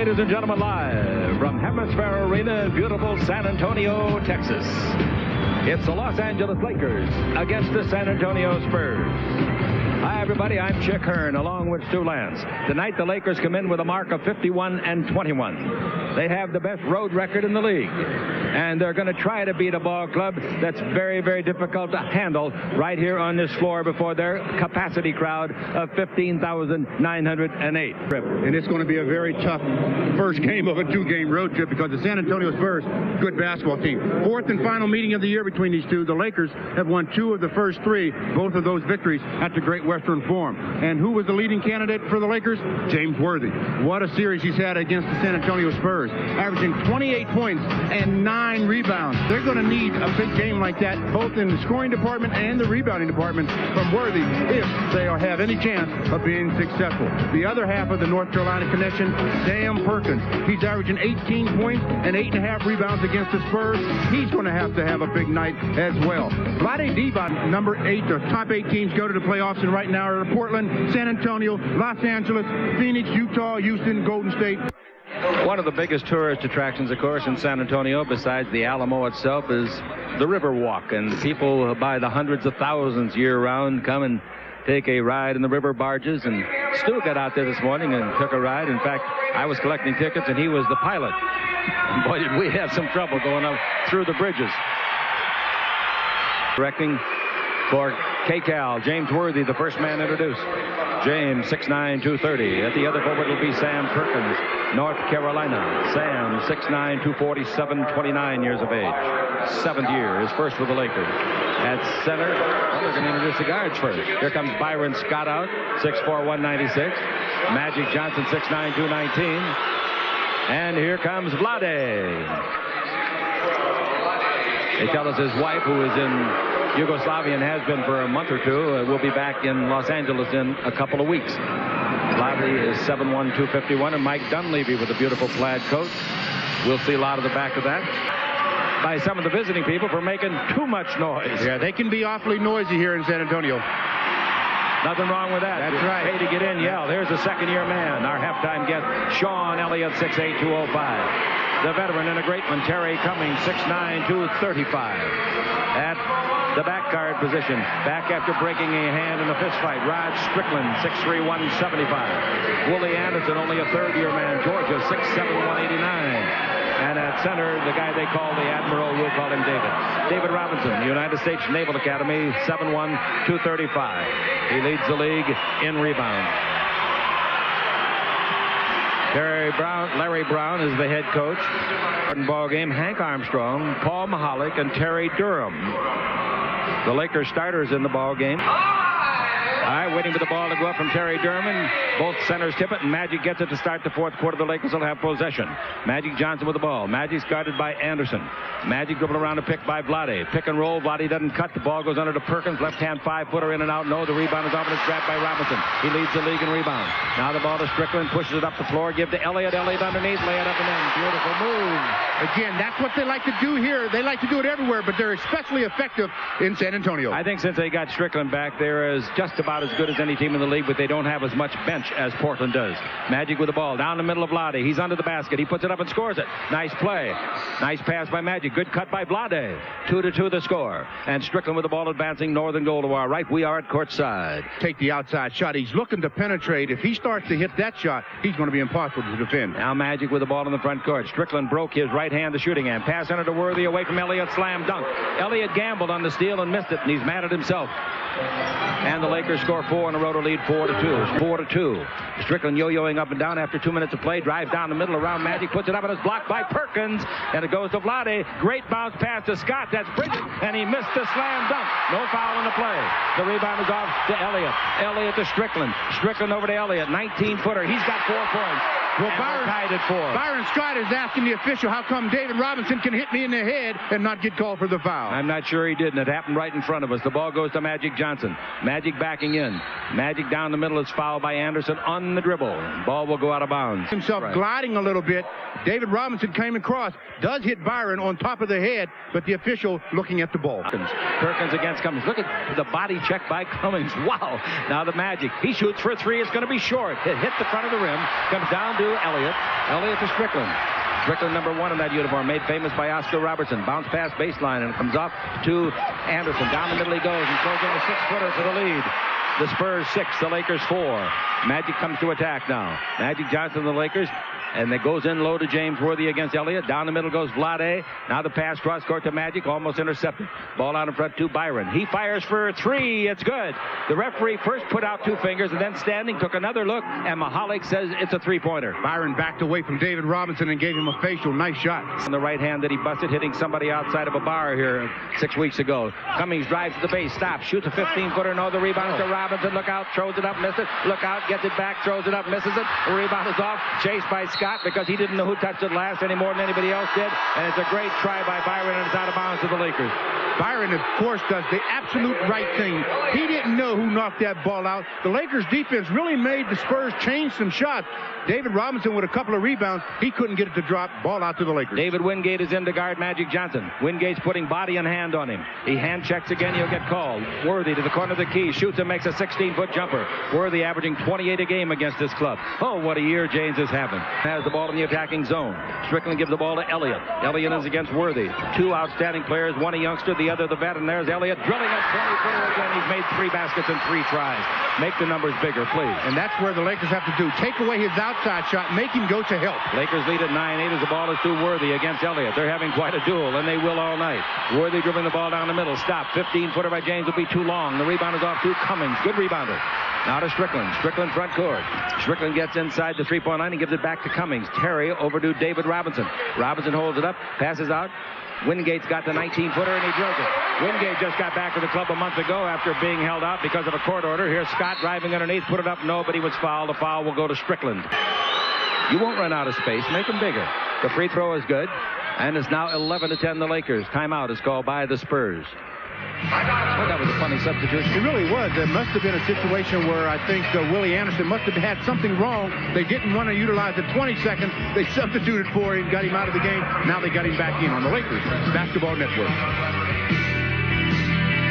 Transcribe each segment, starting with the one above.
ladies and gentlemen, live from Hemisphere Arena in beautiful San Antonio, Texas. It's the Los Angeles Lakers against the San Antonio Spurs. Hi, everybody. I'm Chick Hearn, along with Stu Lance. Tonight, the Lakers come in with a mark of 51-21. They have the best road record in the league, and they're going to try to beat a ball club that's very, very difficult to handle right here on this floor before their capacity crowd of 15,908. And it's going to be a very tough first game of a two-game road trip because the San Antonio Spurs, good basketball team. Fourth and final meeting of the year between these two. The Lakers have won 2 of the first 3, both of those victories at the Great Western Forum. And who was the leading candidate for the Lakers? James Worthy. What a series he's had against the San Antonio Spurs, averaging 28 points and 9 rebounds. They're going to need a big game like that, both in the scoring department and the rebounding department from Worthy, if they have any chance of being successful. The other half of the North Carolina connection, Sam Perkins. He's averaging 18 points and 8.5 rebounds against the Spurs. He's going to have a big night as well. Vlade Divac, number 8, the top 8 teams go to the playoffs, and right now are Portland, San Antonio, Los Angeles, Phoenix, Utah, Houston, Golden State. One of the biggest tourist attractions, of course, in San Antonio, besides the Alamo itself, is the Riverwalk. And people by the hundreds of thousands year-round come and take a ride in the river barges. And Stu got out there this morning and took a ride. In fact, I was collecting tickets, and he was the pilot. And boy, did we have some trouble going up through the bridges. Directing for KCAL, James Worthy, the first man introduced. James, 6'9", 230. At the other forward will be Sam Perkins, North Carolina. Sam, 6'9", 247, 29 years of age. 7th year, his first with the Lakers. At center, well, they're going to introduce the guards first. Here comes Byron Scott out, 6'4", 196. Magic Johnson, 6'9", 219. And here comes Vlade. They tell us his wife, who is in Yugoslavia and has been for a month or two, will be back in Los Angeles in a couple of weeks. Vlade is 7'1", 251, and Mike Dunleavy with a beautiful plaid coat. We'll see a lot of the back of that by some of the visiting people for making too much noise. Yeah, they can be awfully noisy here in San Antonio. Nothing wrong with that. That's right. Pay to get in, yell. There's the second-year man, our halftime guest, Sean Elliott, 6'8", 205. The veteran and a great one, Terry Cummings, 6'9", 235. At the back guard position, back after breaking a hand in a fist fight, Rod Strickland, 6'3", 175. Wooly Anderson, only a third-year man, Georgia, 6'7", 189. And at center, the guy they call the Admiral, we'll call him David. David Robinson, United States Naval Academy, 7'1", 235. He leads the league in rebound. Larry Brown is the head coach. Ball game, Hank Armstrong, Paul Mahalik, and Terry Durham. The Lakers starters in the ball game. All right, waiting for the ball to go up from Terry Durham. Both centers tip it, and Magic gets it to start the fourth quarter. The Lakers will have possession. Magic Johnson with the ball. Magic's guarded by Anderson. Magic dribble around a pick by Vlade. Pick and roll. Vlade doesn't cut. The ball goes under to Perkins. Left-hand 5-footer in and out. No, the rebound is off, and it's grabbed by Robinson. He leads the league in rebound. Now the ball to Strickland. Pushes it up the floor. Give to Elliott. Elliott underneath. Lay it up and in. Beautiful move. Again, that's what they like to do here. They like to do it everywhere, but they're especially effective in San Antonio. I think since they got Strickland back, they're just about as good as any team in the league, but they don't have as much bench as Portland does. Magic with the ball down the middle of Vlade. He's under the basket. He puts it up and scores it. Nice play. Nice pass by Magic. Good cut by Vlade. 2-2 the score. And Strickland with the ball advancing northern goal to our right. We are at court side. Take the outside shot. He's looking to penetrate. If he starts to hit that shot, he's going to be impossible to defend. Now Magic with the ball in the front court. Strickland broke his right hand, the shooting hand. Pass under to Worthy, away from Elliott. Slam dunk. Elliott gambled on the steal and missed it, and he's mad at himself. And the Lakers score 4 in a row to lead 4-2. 4-2. Strickland yo-yoing up and down after 2 minutes of play. Drives down the middle around Magic. Puts it up and it's blocked by Perkins. And it goes to Vlade. Great bounce pass to Scott. That's Bridges. And he missed the slam dunk. No foul in the play. The rebound is off to Elliott. Elliott to Strickland. Strickland over to Elliott. 19-footer. He's got 4 points. Well, Byron Scott is asking the official, how come David Robinson can hit me in the head and not get called for the foul? I'm not sure he did, and it happened right in front of us. The ball goes to Magic Johnson. Magic backing in. Magic down the middle is fouled by Anderson on the dribble. Ball will go out of bounds. Himself gliding a little bit. David Robinson came across, does hit Byron on top of the head, but the official looking at the ball. Perkins against Cummings. Look at the body check by Cummings. Wow. Now the Magic. He shoots for a 3. It's going to be short. It hit the front of the rim. Comes down to Elliott. Elliott to Strickland. Strickland, number 1 in that uniform, made famous by Oscar Robertson. Bounce pass baseline and comes off to Anderson. Down the middle he goes and throws in a 6-footer for the lead. The Spurs 6, the Lakers 4. Magic comes to attack now. Magic Johnson, the Lakers. And it goes in low to James Worthy against Elliott. Down the middle goes Vlade. Now the pass cross court to Magic, almost intercepted. Ball out in front to Byron. He fires for 3. It's good. The referee first put out 2 fingers and then standing took another look, and Mahalik says it's a 3-pointer. Byron backed away from David Robinson and gave him a facial. Nice shot. On the right hand that he busted, hitting somebody outside of a bar here 6 weeks ago. Cummings drives to the base, stops, shoots a 15-footer. No, the rebound to Robinson. Look out, throws it up, misses it. Look out, gets it back, throws it up, misses it. The rebound is off. Chased by Scott because he didn't know who touched it last any more than anybody else did. And it's a great try by Byron, and it's out of bounds to the Lakers. Byron, of course, does the absolute right thing. He didn't know who knocked that ball out. The Lakers defense really made the Spurs change some shots. David Robinson with a couple of rebounds. He couldn't get it to drop. Ball out to the Lakers. David Wingate is in to guard Magic Johnson. Wingate's putting body and hand on him. He hand checks again. He'll get called. Worthy to the corner of the key. Shoots and makes a 16-foot jumper. Worthy averaging 28 a game against this club. Oh, what a year James is having. Has the ball in the attacking zone. Strickland gives the ball to Elliott. Elliott is against Worthy. 2 outstanding players. One a youngster, the other the vet. And there's Elliott drilling a 20-footer again. He's made 3 baskets and 3 tries. Make the numbers bigger, please. And that's where the Lakers have to do. Take away his outside shot. Make him go to help. Lakers lead at 9-8 as the ball is to Worthy against Elliott. They're having quite a duel, and they will all night. Worthy dribbling the ball down the middle. Stop. 15-footer by James will be too long. The rebound is off to Cummings. Good rebounder. Now to Strickland. Strickland front court. Strickland gets inside the 3-point line and gives it back to Cummings. Terry over to David Robinson. Robinson holds it up. Passes out. Wingate's got the 19-footer, and he drills it. Wingate just got back to the club a month ago after being held out because of a court order. Here's Scott driving underneath, put it up. No, but he was fouled. The foul will go to Strickland. You won't run out of space. Make them bigger. The free throw is good, and it's now 11-10 the Lakers. Timeout is called by the Spurs. Well, that was a funny substitution. It really was. There must have been a situation where I think Willie Anderson must have had something wrong. They didn't want to utilize the 20 seconds. They substituted for him, got him out of the game. Now they got him back in on the Lakers Basketball Network.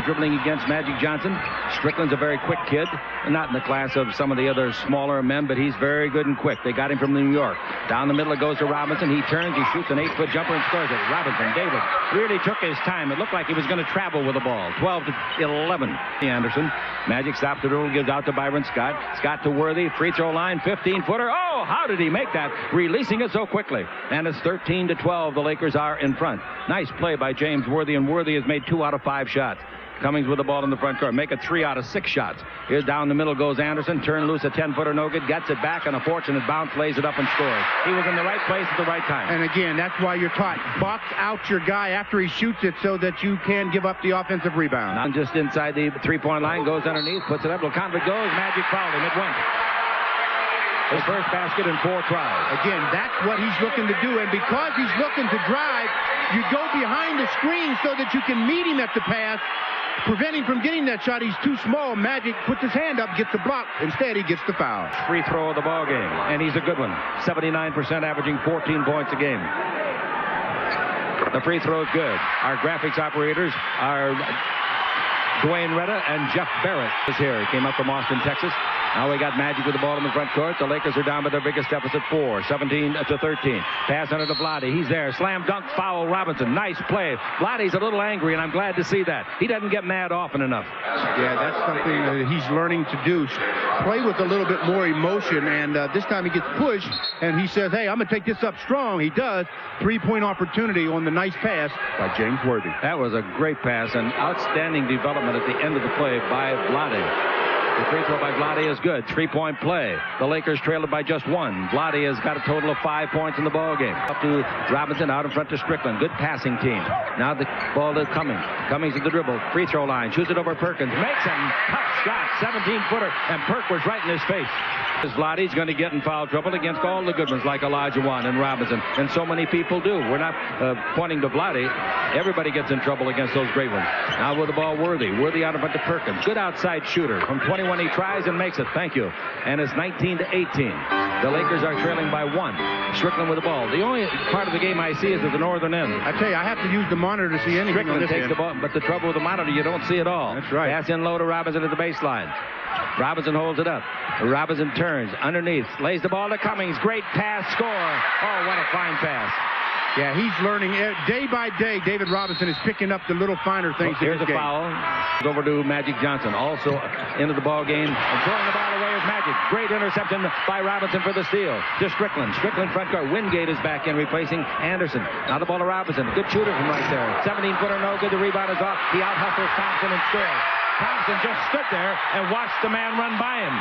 Dribbling against Magic Johnson. Strickland's a very quick kid. Not in the class of some of the other smaller men, but he's very good and quick. They got him from New York. Down the middle it goes to Robinson. He turns, he shoots an 8-foot jumper and scores it. Robinson, David, really took his time. It looked like he was going to travel with the ball. 12-11. Anderson. Magic stops the dribble, gives out to Byron Scott. Scott to Worthy. Free throw line, 15-footer. Oh, how did he make that? Releasing it so quickly. And it's 13-12. The Lakers are in front. Nice play by James Worthy, and Worthy has made 2 out of 5 shots. Cummings with the ball in the front court. Make it 3 out of 6 shots. Here's down the middle goes Anderson. Turn loose a 10-footer, no good. Gets it back on a fortunate bounce. Lays it up and scores. He was in the right place at the right time. And again, that's why you're taught. Box out your guy after he shoots it so that you can give up the offensive rebound. Now just inside the 3-point line. Goes underneath. Puts it up. LeConvict goes. Magic fouled him. It went. His first basket in 4 tries. Again, that's what he's looking to do. And because he's looking to drive, you go behind the screen so that you can meet him at the pass. Prevent him from getting that shot. He's too small. Magic puts his hand up, gets the block. Instead, he gets the foul. Free throw of the ball game, and he's a good one. 79%, averaging 14 points a game. The free throw is good. Our graphics operators are Dwayne Retta and Jeff Barrett is here. He came up from Austin, Texas. Now we got Magic with the ball in the front court. The Lakers are down by their biggest deficit, 4, 17-13. Pass under to Vlade. He's there. Slam dunk foul Robinson. Nice play. Vlade's a little angry, and I'm glad to see that. He doesn't get mad often enough. Yeah, that's something that he's learning to do. Play with a little bit more emotion, and this time he gets pushed, and he says, hey, I'm going to take this up strong. He does. 3-point opportunity on the nice pass by James Worthy. That was a great pass and outstanding development at the end of the play by Vlade. The free throw by Vlade is good. 3-point play. The Lakers trail it by just 1. Vlade has got a total of 5 points in the ball game. Up to Robinson, out in front to Strickland. Good passing team. Now the ball is Cummings. Cummings at the dribble. Free throw line. Shoots it over Perkins. Makes a tough shot. 17-footer. And Perk was right in his face. Vlade's going to get in foul trouble against all the good ones like Elijah Wan and Robinson. And so many people do. We're not pointing to Vlade. Everybody gets in trouble against those great ones. Now with the ball, Worthy. Worthy out in front to Perkins. Good outside shooter. From 21 he tries and makes it. Thank you. And it's 19-18. The Lakers are trailing by 1. Strickland with the ball. The only part of the game I see is at the northern end. I tell you, I have to use the monitor to see anything. Strickland takes the ball, but the trouble with the monitor, you don't see it all. That's right. Pass in low to Robinson at the baseline. Robinson holds it up. Robinson turns underneath, lays the ball to Cummings. Great pass, score. Oh, what a fine pass. Yeah, he's learning day by day. David Robinson is picking up the little finer things. Here's a foul. Over to Magic Johnson. Also into the ball game and throwing the ball away is Magic. Great interception by Robinson for the steal. To Strickland. Strickland front court. Wingate is back in replacing Anderson. Now the ball to Robinson. Good shooter from right there. 17-footer, no good. The rebound is off. He out-hustles Thompson and scores. Thompson just stood there and watched the man run by him.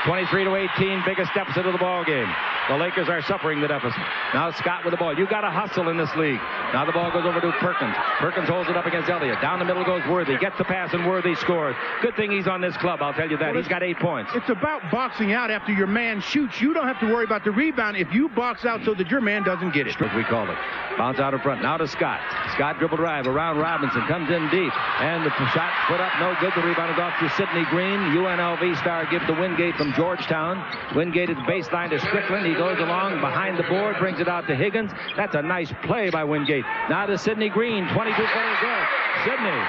23-18, biggest deficit of the ball game. The Lakers are suffering the deficit. Now Scott with the ball. You got to hustle in this league. Now the ball goes over to Perkins. Perkins holds it up against Elliott. Down the middle goes Worthy. Gets the pass and Worthy scores. Good thing he's on this club, I'll tell you that. He's got 8 points. It's about boxing out after your man shoots. You don't have to worry about the rebound if you box out so that your man doesn't get it. As we call it. Bounce out in front. Now to Scott. Scott dribble drive around Robinson. Comes in deep. And the shot put up no good. The rebound is off to Sidney Green. UNLV star gives to Wingate from Georgetown. Wingate at the baseline to Strickland. He goes along behind the board, brings it out to Higgins. That's a nice play by Wingate. Now to Sidney Green, 22-footer good. Sidney,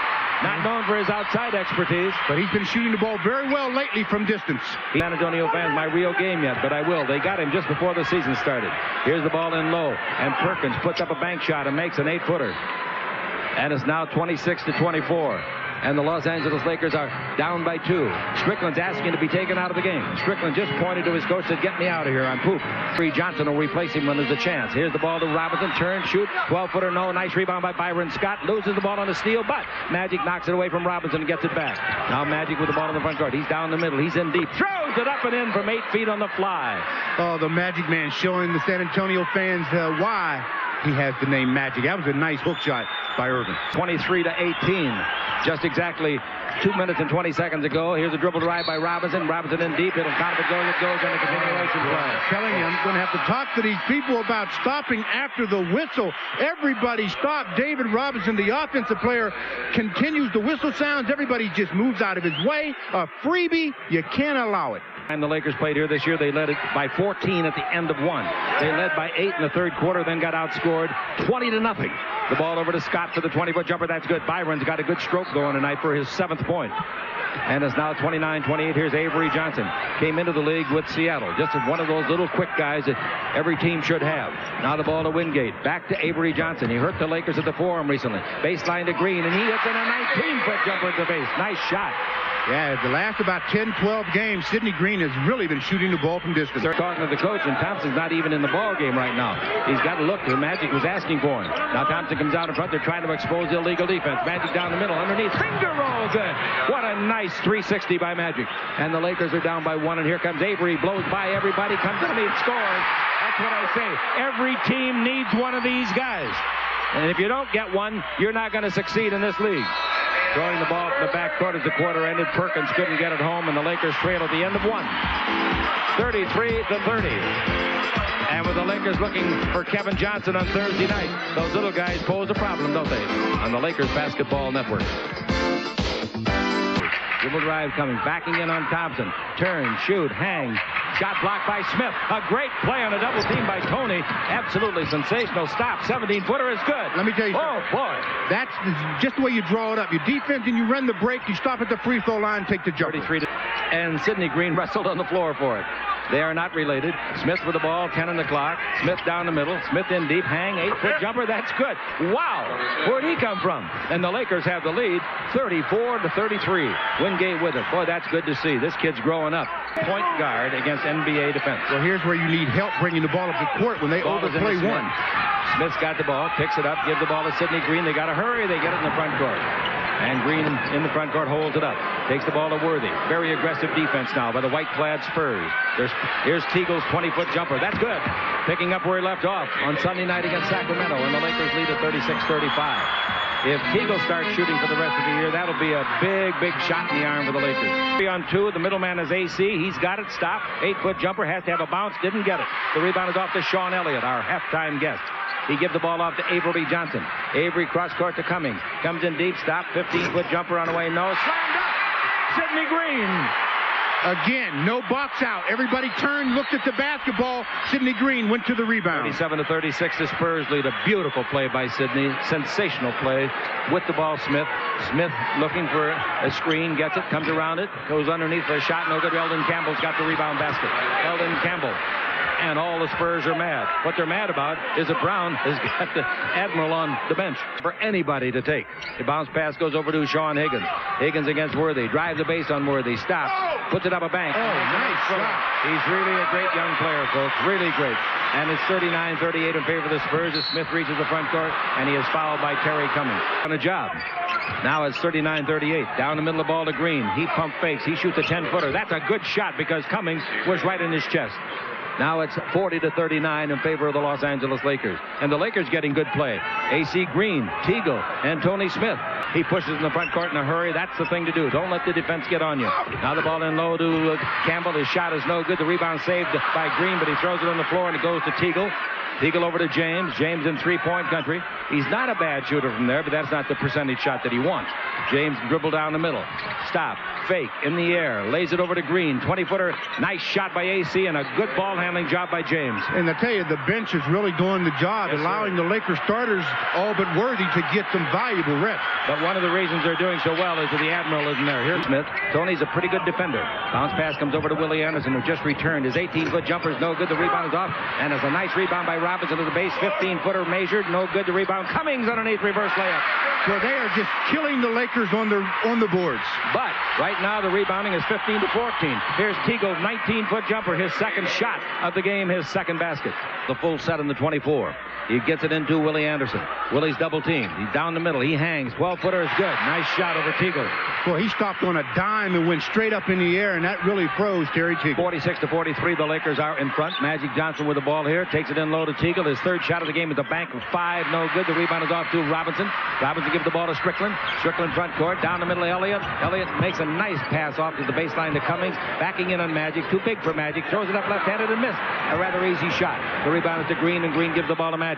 not known for his outside expertise, but he's been shooting the ball very well lately from distance. San Antonio fans, my real game yet, but I will. They got him just before the season started. Here's the ball in low, and Perkins puts up a bank shot and makes an 8-footer. And it's now 26-24. And the Los Angeles Lakers are down by 2. Strickland's asking to be taken out of the game. Strickland just pointed to his coach, said, get me out of here, I'm pooped. Johnson will replace him when there's a chance. Here's the ball to Robinson, turn, shoot, 12-footer, no. Nice rebound by Byron Scott. Loses the ball on a steal, but Magic knocks it away from Robinson and gets it back. Now Magic with the ball in the front court. He's down the middle. He's in deep. Throws it up and in from 8 feet on the fly. Oh, the Magic man showing the San Antonio fans why he has the name Magic. That was a nice hook shot by Irvin. 23-18. Just exactly 2 minutes and 20 seconds ago. Here's a dribble drive by Robinson. Robinson in deep. It'll count if it goes. It goes on the continuation play. I'm telling you, I'm going to have to talk to these people about stopping after the whistle. Everybody stop. David Robinson, the offensive player, continues. The whistle sounds. Everybody just moves out of his way. A freebie. You can't allow it. And the Lakers played here this year. They led it by 14 at the end of 1. They led by 8 in the third quarter, then got outscored 20-0. The ball over to Scott for the 20-foot jumper. That's good. Byron's got a good stroke going tonight for his 7th point. And it's now 29-28. Here's Avery Johnson. Came into the league with Seattle. Just one of those little quick guys that every team should have. Now the ball to Wingate. Back to Avery Johnson. He hurt the Lakers at the Forum recently. Baseline to Green, and he hits in a 19-foot jumper at the base. Nice shot. Yeah, the last about 10, 12 games, Sidney Green has really been shooting the ball from distance. They're talking to the coach, and Thompson's not even in the ball game right now. He's got to look. The Magic was asking for him. Now Thompson comes out in front. They're trying to expose illegal defense. Magic down the middle, underneath. Finger roll, good. What a nice 360 by Magic. And the Lakers are down by 1, and here comes Avery. Blows by everybody, comes underneath, scores. That's what I say. Every team needs one of these guys. And if you don't get one, you're not going to succeed in this league. Throwing the ball from the backcourt as the quarter ended. Perkins couldn't get it home, and the Lakers trail at the end of 1. 33-30. And with the Lakers looking for Kevin Johnson on Thursday night, those little guys pose a problem, don't they? On the Lakers Basketball Network. Dribble drive coming, backing in on Thompson. Turn, shoot, hang. Shot blocked by Smith. A great play on a double team by Tony. Absolutely sensational. Stop. 17-footer is good. Let me tell you something. Oh, boy. That's just the way you draw it up. You defense and you run the break. You stop at the free throw line and take the jumper. 33 and Sidney Green wrestled on the floor for it. They are not related. Smith with the ball, 10 on the clock. Smith down the middle. Smith in deep, hang, 8-foot jumper. That's good. Wow. Where'd he come from? And the Lakers have the lead, 34-33. Wingate with it. Boy, that's good to see. This kid's growing up. Point guard against NBA defense. Well, here's where you need help bringing the ball up the court when they overplay one. Smith's got the ball, picks it up, gives the ball to Sidney Green. They got to hurry. They get it in the front court. And Green in the front court holds it up. Takes the ball to Worthy. Very aggressive defense now by the white-clad Spurs. Here's Teagle's 20-foot jumper. That's good. Picking up where he left off on Sunday night against Sacramento. And the Lakers lead at 36-35. If Teagle starts shooting for the rest of the year, that'll be a big, big shot in the arm for the Lakers. 3-on-2. The middleman is AC. He's got it. Stop. 8-foot jumper. Has to have a bounce. Didn't get it. The rebound is off to Sean Elliott, our halftime guest. He gives the ball off to Avery Johnson. Avery cross-court to Cummings. Comes in deep, stop, 15-foot jumper on the way, no. Slammed up! Sidney Green! Again, no box out. Everybody turned, looked at the basketball. Sidney Green went to the rebound. 37-36, the Spurs lead. A beautiful play by Sidney. Sensational play. With the ball, Smith. Smith looking for a screen, gets it, comes around it, goes underneath for a shot. No good. Eldon Campbell's got the rebound basket. Eldon Campbell. And all the Spurs are mad. What they're mad about is that Brown has got the Admiral on the bench for anybody to take. The bounce pass goes over to Sean Higgins. Higgins against Worthy. Drives the base on Worthy. Stops. Puts it up a bank. Oh, nice shot. He's really a great young player, folks. Really great. And it's 39-38 in favor of the Spurs as Smith reaches the front court, and he is fouled by Terry Cummings. On a job. Now it's 39-38. Down the middle of the ball to Green. He pump fakes. He shoots a 10-footer. That's a good shot because Cummings was right in his chest. Now it's 40-39 in favor of the Los Angeles Lakers. And the Lakers getting good play. A.C. Green, Teagle, and Tony Smith. He pushes in the front court in a hurry. That's the thing to do. Don't let the defense get on you. Now the ball in low to Campbell. His shot is no good. The rebound saved by Green, but he throws it on the floor and it goes to Teagle. Teagle over to James. James in three-point country. He's not a bad shooter from there, but that's not the percentage shot that he wants. James dribble down the middle. Stop. Fake. In the air. Lays it over to Green. 20-footer. Nice shot by AC and a good ball handling job by James. And I tell you, the bench is really doing the job, yes, allowing the Lakers starters, all but Worthy, to get some valuable reps. But one of the reasons they're doing so well is that the Admiral isn't there. Here's Smith. Tony's a pretty good defender. Bounce pass comes over to Willie Anderson, who just returned. His 18-foot jumper's no good. The rebound is off. And it's a nice rebound by Robinson to the base. 15-footer measured. No good. The rebound. Cummings underneath. Reverse layup. So they are just killing the Lakers on the boards. But right now the rebounding is 15-14. Here's Teagle, 19-foot jumper, his second shot of the game, his second basket. The full set in the 24. He gets it into Willie Anderson. Willie's double team. He's down the middle. He hangs. 12-footer is good. Nice shot over Teagle. Well, he stopped on a dime and went straight up in the air, and that really froze Terry Teagle. 46-43, the Lakers are in front. Magic Johnson with the ball here. Takes it in low to Teagle. His third shot of the game is a bank of 5. No good. The rebound is off to Robinson. Robinson gives the ball to Strickland. Strickland front court. Down the middle to Elliott. Elliott makes a nice pass off to the baseline to Cummings. Backing in on Magic. Too big for Magic. Throws it up left-handed and missed. A rather easy shot. The rebound is to Green, and Green gives the ball to Magic.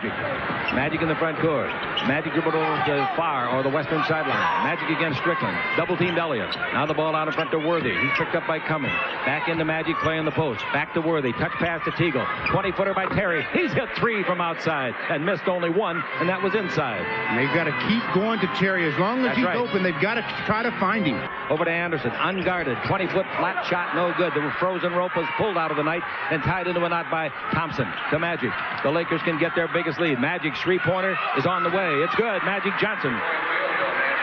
Magic in the front court. Magic dribbled over to far or the western sideline. Magic against Strickland. Double-teamed Elliott. Now the ball out in front to Worthy. He's picked up by Cummings. Back into Magic playing the post. Back to Worthy. Touch pass to Teagle. 20-footer by Terry. He's hit 3 from outside and missed only 1, and that was inside. And they've got to keep going to Terry. As long as he's open, they've got to try to find him. Over to Anderson. Unguarded. 20-foot flat shot. No good. The frozen rope was pulled out of the night and tied into a knot by Thompson. To Magic. The Lakers can get their biggest lead. Magic's three-pointer is on the way. It's good. Magic Johnson.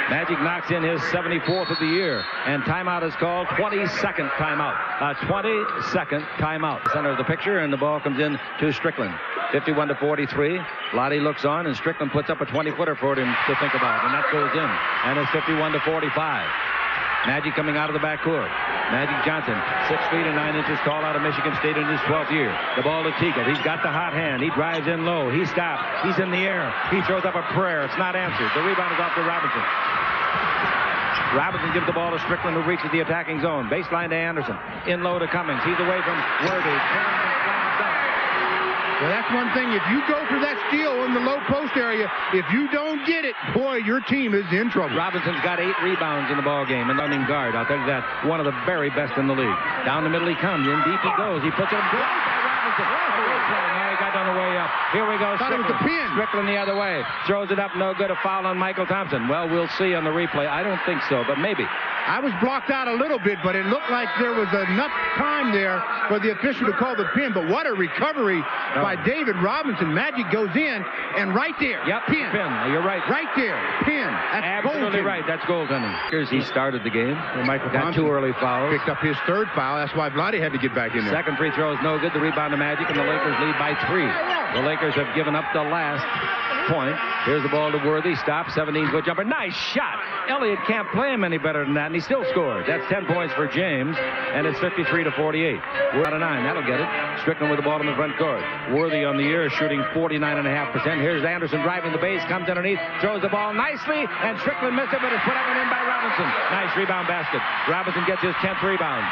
Magic knocks in his 74th of the year, and timeout is called. 22nd timeout. 22nd timeout. Center of the picture, and the ball comes in to Strickland. 51-43. Lottie looks on, and Strickland puts up a 20-footer for him to think about, and that goes in. And it's 51-45. Magic coming out of the backcourt. Magic Johnson, 6 feet and 9 inches tall, out of Michigan State in his 12th year. The ball to Teagle. He's got the hot hand. He drives in low. He stops. He's in the air. He throws up a prayer. It's not answered. The rebound is off to Robinson. Robinson gives the ball to Strickland, who reaches the attacking zone. Baseline to Anderson. In low to Cummings. He's away from Worthy. Well, that's one thing. If you go for that steal in the low post area, if you don't get it, boy, your team is in trouble. Robinson's got 8 rebounds in the ball game, and running guard. I'll tell you that, one of the very best in the league. Down the middle he comes. In deep he goes. He puts it in. Now he got on the way up. Here we go. Thought it was a pin. Strickland the other way. Throws it up. No good. A foul on Michael Thompson. Well, we'll see on the replay. I don't think so, but maybe. I was blocked out a little bit, but it looked like there was enough time there for the official to call the pin. But what a recovery by David Robinson. Magic goes in, and right there, pin. You're right. Right there, pin. That's absolutely goaltending. Right. That's goaltending. Here's he started the game. Well, Michael got Thompson 2 early fouls. Picked up his 3rd foul. That's why Vlade had to get back in there. Second free throw is no good. The rebound to Magic, and the Lakers lead by 3. The Lakers have given up the last point. Here's the ball to Worthy. Stop. 17-foot jumper. Nice shot. Elliott can't play him any better than that, and he still scores. That's 10 points for James, and it's 53-48. We're out of 9. That'll get it. Strickland with the ball in the front court. Worthy on the year, shooting 49.5%. Here's Anderson driving the base, comes underneath, throws the ball nicely, and Strickland missed it, but it's put up and in by Robinson. Nice rebound basket. Robinson gets his 10th rebound.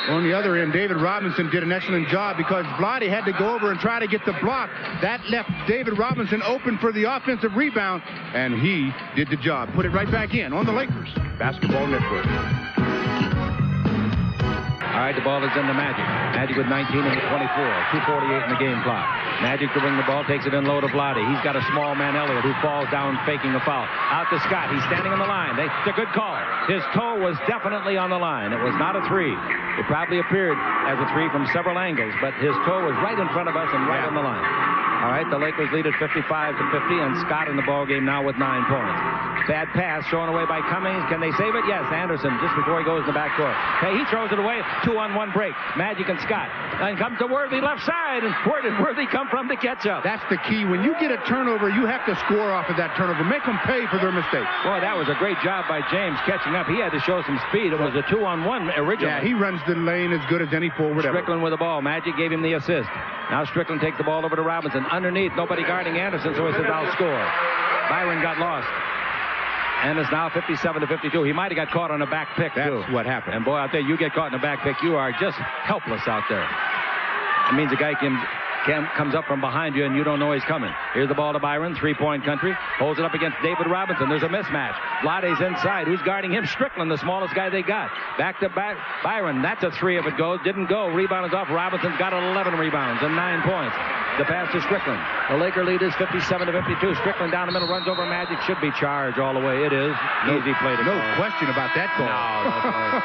On the other end, David Robinson did an excellent job because Vlade had to go over and try to get the block. That left David Robinson open for the offensive rebound, and he did the job. Put it right back in on the Lakers Basketball Network. side. The ball is in the Magic. Magic with 19 and 24. 2:48 in the game clock. Magic to bring the ball, takes it in low to Vlade. He's got a small man, Elliott, who falls down faking a foul. Out to Scott. He's standing on the line. It's a good call. His toe was definitely on the line. It was not a three. It probably appeared as a three from several angles, but his toe was right in front of us and right on the line. All right, the Lakers lead at 55 to 50, and Scott in the ball game now with 9 points. Bad pass thrown away by Cummings. Can they save it? Yes, Anderson just before he goes in the backcourt. Hey, he throws it away. 2-on-1 break. Magic and Scott. And comes to Worthy left side. And where did Worthy come from to catch up? That's the key. When you get a turnover, you have to score off of that turnover. Make them pay for their mistakes. Boy, that was a great job by James catching up. He had to show some speed. It was a 2-on-1 originally. Yeah, he runs the lane as good as any forward ever. Strickland with the ball. Magic gave him the assist. Now Strickland takes the ball over to Robinson. Underneath, nobody guarding Anderson, so he says, I'll score. Byron got lost. And it's now 57 to 52. He might have got caught on a back pick, too. That's what happened. And boy, out there, you get caught in a back pick, you are just helpless out there. It means a guy comes up from behind you and you don't know he's coming. Here's the ball to Byron, three-point country. Holds it up against David Robinson. There's a mismatch. Vlade's inside. Who's guarding him? Strickland, the smallest guy they got. Back to back. Byron, that's a three if it goes. Didn't go. Rebound is off. Robinson's got 11 rebounds and 9 points. The pass to Strickland. The Laker lead is 57 to 52. Strickland down the middle, runs over Magic. Should be charged all the way. It is. Easy play to No question about that call. No.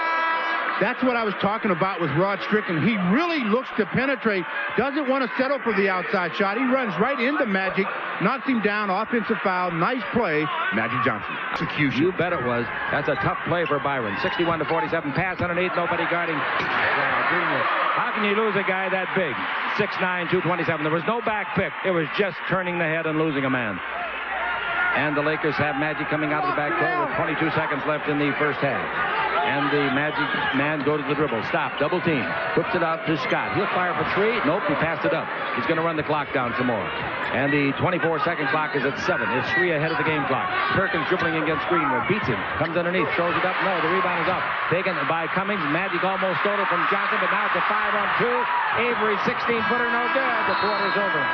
That's what I was talking about with Rod Strickland. He really looks to penetrate, doesn't want to settle for the outside shot. He runs right into Magic, knocks him down, offensive foul, nice play. Magic Johnson. Execution. You bet it was. That's a tough play for Byron. 61 to 47. Pass underneath, nobody guarding. How can you lose a guy that big? 6'9", 227. There was no back pick. It was just turning the head and losing a man. And the Lakers have Magic coming out of the backcourt with 22 seconds left in the first half. And the Magic man goes to the dribble. Stop. Double team. Puts it out to Scott. He'll fire for three. Nope, he passed it up. He's going to run the clock down some more. And the 24-second clock is at 7. It's 3 ahead of the game clock. Perkins dribbling against Greenwood. Beats him. Comes underneath. Throws it up. No, the rebound is up. Taken by Cummings. Magic almost stole it from Johnson, but now it's a 5-on-2. Avery, 16-footer, no good. The quarter's over.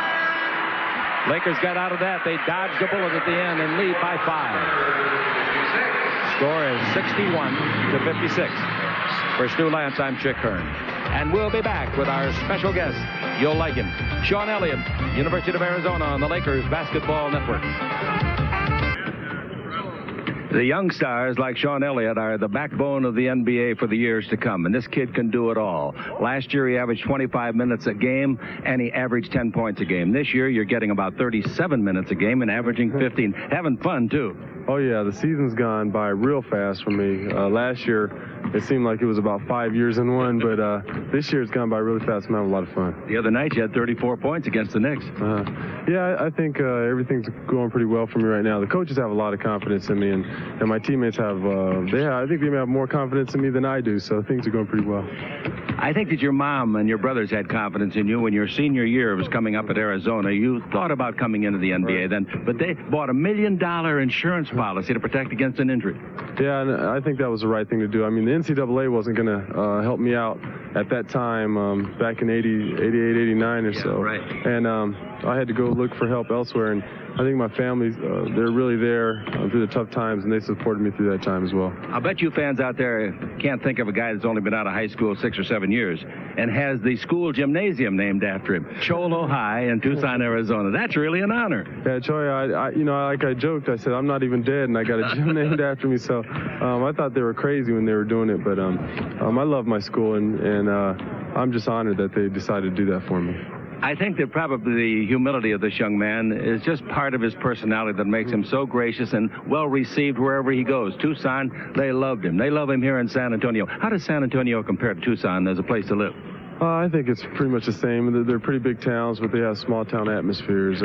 Lakers got out of that. They dodged a bullet at the end and lead by 5. Score is 61 to 56. For Stu Lance, I'm Chick Hearn. And we'll be back with our special guest. You'll like him. Sean Elliott, University of Arizona on the Lakers Basketball Network. The young stars like Sean Elliott are the backbone of the NBA for the years to come, and this kid can do it all. Last year he averaged 25 minutes a game, and he averaged 10 points a game. This year you're getting about 37 minutes a game and averaging 15. Having fun, too. Oh, yeah, the season's gone by real fast for me. Last year, it seemed like it was about 5 years in one, but this year it's gone by really fast. I'm having a lot of fun. The other night you had 34 points against the Knicks. Yeah, I think everything's going pretty well for me right now. The coaches have a lot of confidence in me, and my teammates have, I think they may have more confidence in me than I do, so things are going pretty well. I think that your mom and your brothers had confidence in you when your senior year was coming up at Arizona. You thought about coming into the NBA then, but they bought $1 million insurance policy to protect against an injury. Yeah, and I think that was the right thing to do. I mean, the NCAA wasn't going to help me out at that time, back in 88, 89 or so. Right. And I had to go look for help elsewhere, and I think my family, they're really there through the tough times, and they supported me through that time as well. I'll bet you fans out there can't think of a guy that's only been out of high school 6 or 7 years and has the school gymnasium named after him, Cholo High in Tucson, Arizona. That's really an honor. Yeah, Choy, like I joked, I said, I'm not even dead, and I got a gym named after me, so I thought they were crazy when they were doing it, but I love my school, and I'm just honored that they decided to do that for me. I think that probably the humility of this young man is just part of his personality that makes him so gracious and well received wherever he goes. Tucson, they loved him. They love him here in San Antonio. How does San Antonio compare to Tucson as a place to live? I think it's pretty much the same. They're pretty big towns, but they have small town atmospheres.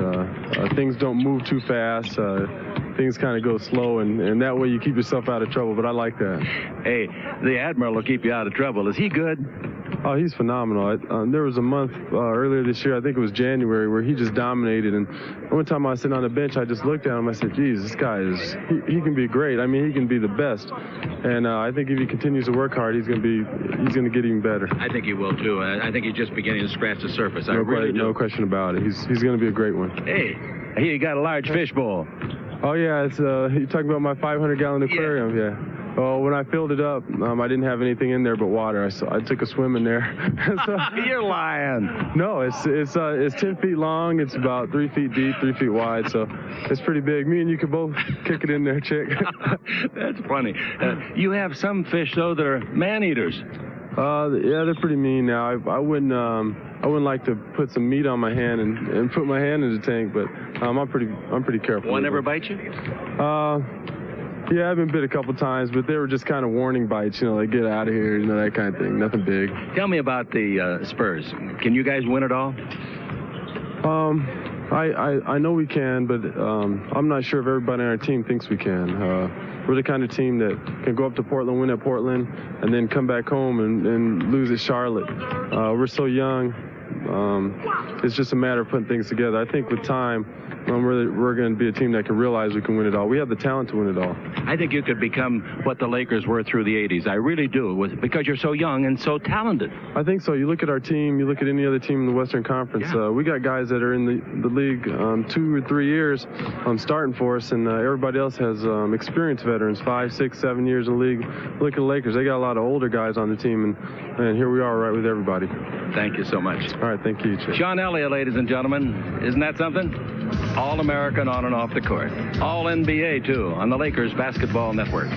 Things don't move too fast. Things kind of go slow, and that way you keep yourself out of trouble, but I like that. Hey, the Admiral will keep you out of trouble. Is he good? Oh, he's phenomenal. There was a month earlier this year, I think it was January, where he just dominated. And one time I was sitting on the bench, I just looked at him. I said, geez, this guy he can be great. I mean, he can be the best. And I think if he continues to work hard, he's going to get even better. I think he will, too. I think he's just beginning to scratch the surface. No question about it. He's going to be a great one. Hey, he got a large fishbowl. Oh, yeah. It's you're talking about my 500-gallon aquarium, yeah. Oh, when I filled it up, I didn't have anything in there but water. I took a swim in there. So, you're lying. No, it's 10 feet long. It's about 3 feet deep, 3 feet wide. So it's pretty big. Me and you could both kick it in there, chick. That's funny. You have some fish though that are man-eaters. Yeah, they're pretty mean now. I wouldn't like to put some meat on my hand and put my hand in the tank, but I'm pretty careful. One ever bite you? Yeah, I've been bit a couple times, but they were just kind of warning bites, like get out of here, that kind of thing. Nothing big. Tell me about the Spurs. Can you guys win it all? I know we can, but I'm not sure if everybody on our team thinks we can. We're the kind of team that can go up to Portland, win at Portland, and then come back home and lose at Charlotte. We're so young. It's just a matter of putting things together. I think with time, we're going to be a team that can realize we can win it all. We have the talent to win it all. I think you could become what the Lakers were through the 80s. I really do, because you're so young and so talented. I think so. You look at our team, you look at any other team in the Western Conference, we got guys that are in the league 2 or 3 years starting for us, and everybody else has experienced veterans, 5, 6, 7 years in the league. Look at the Lakers. They got a lot of older guys on the team, and here we are right with everybody. Thank you so much. All right, thank you, Chief. Sean Elliott, ladies and gentlemen. Isn't that something? All-American on and off the court. All-NBA, too, on the Lakers Basketball Network.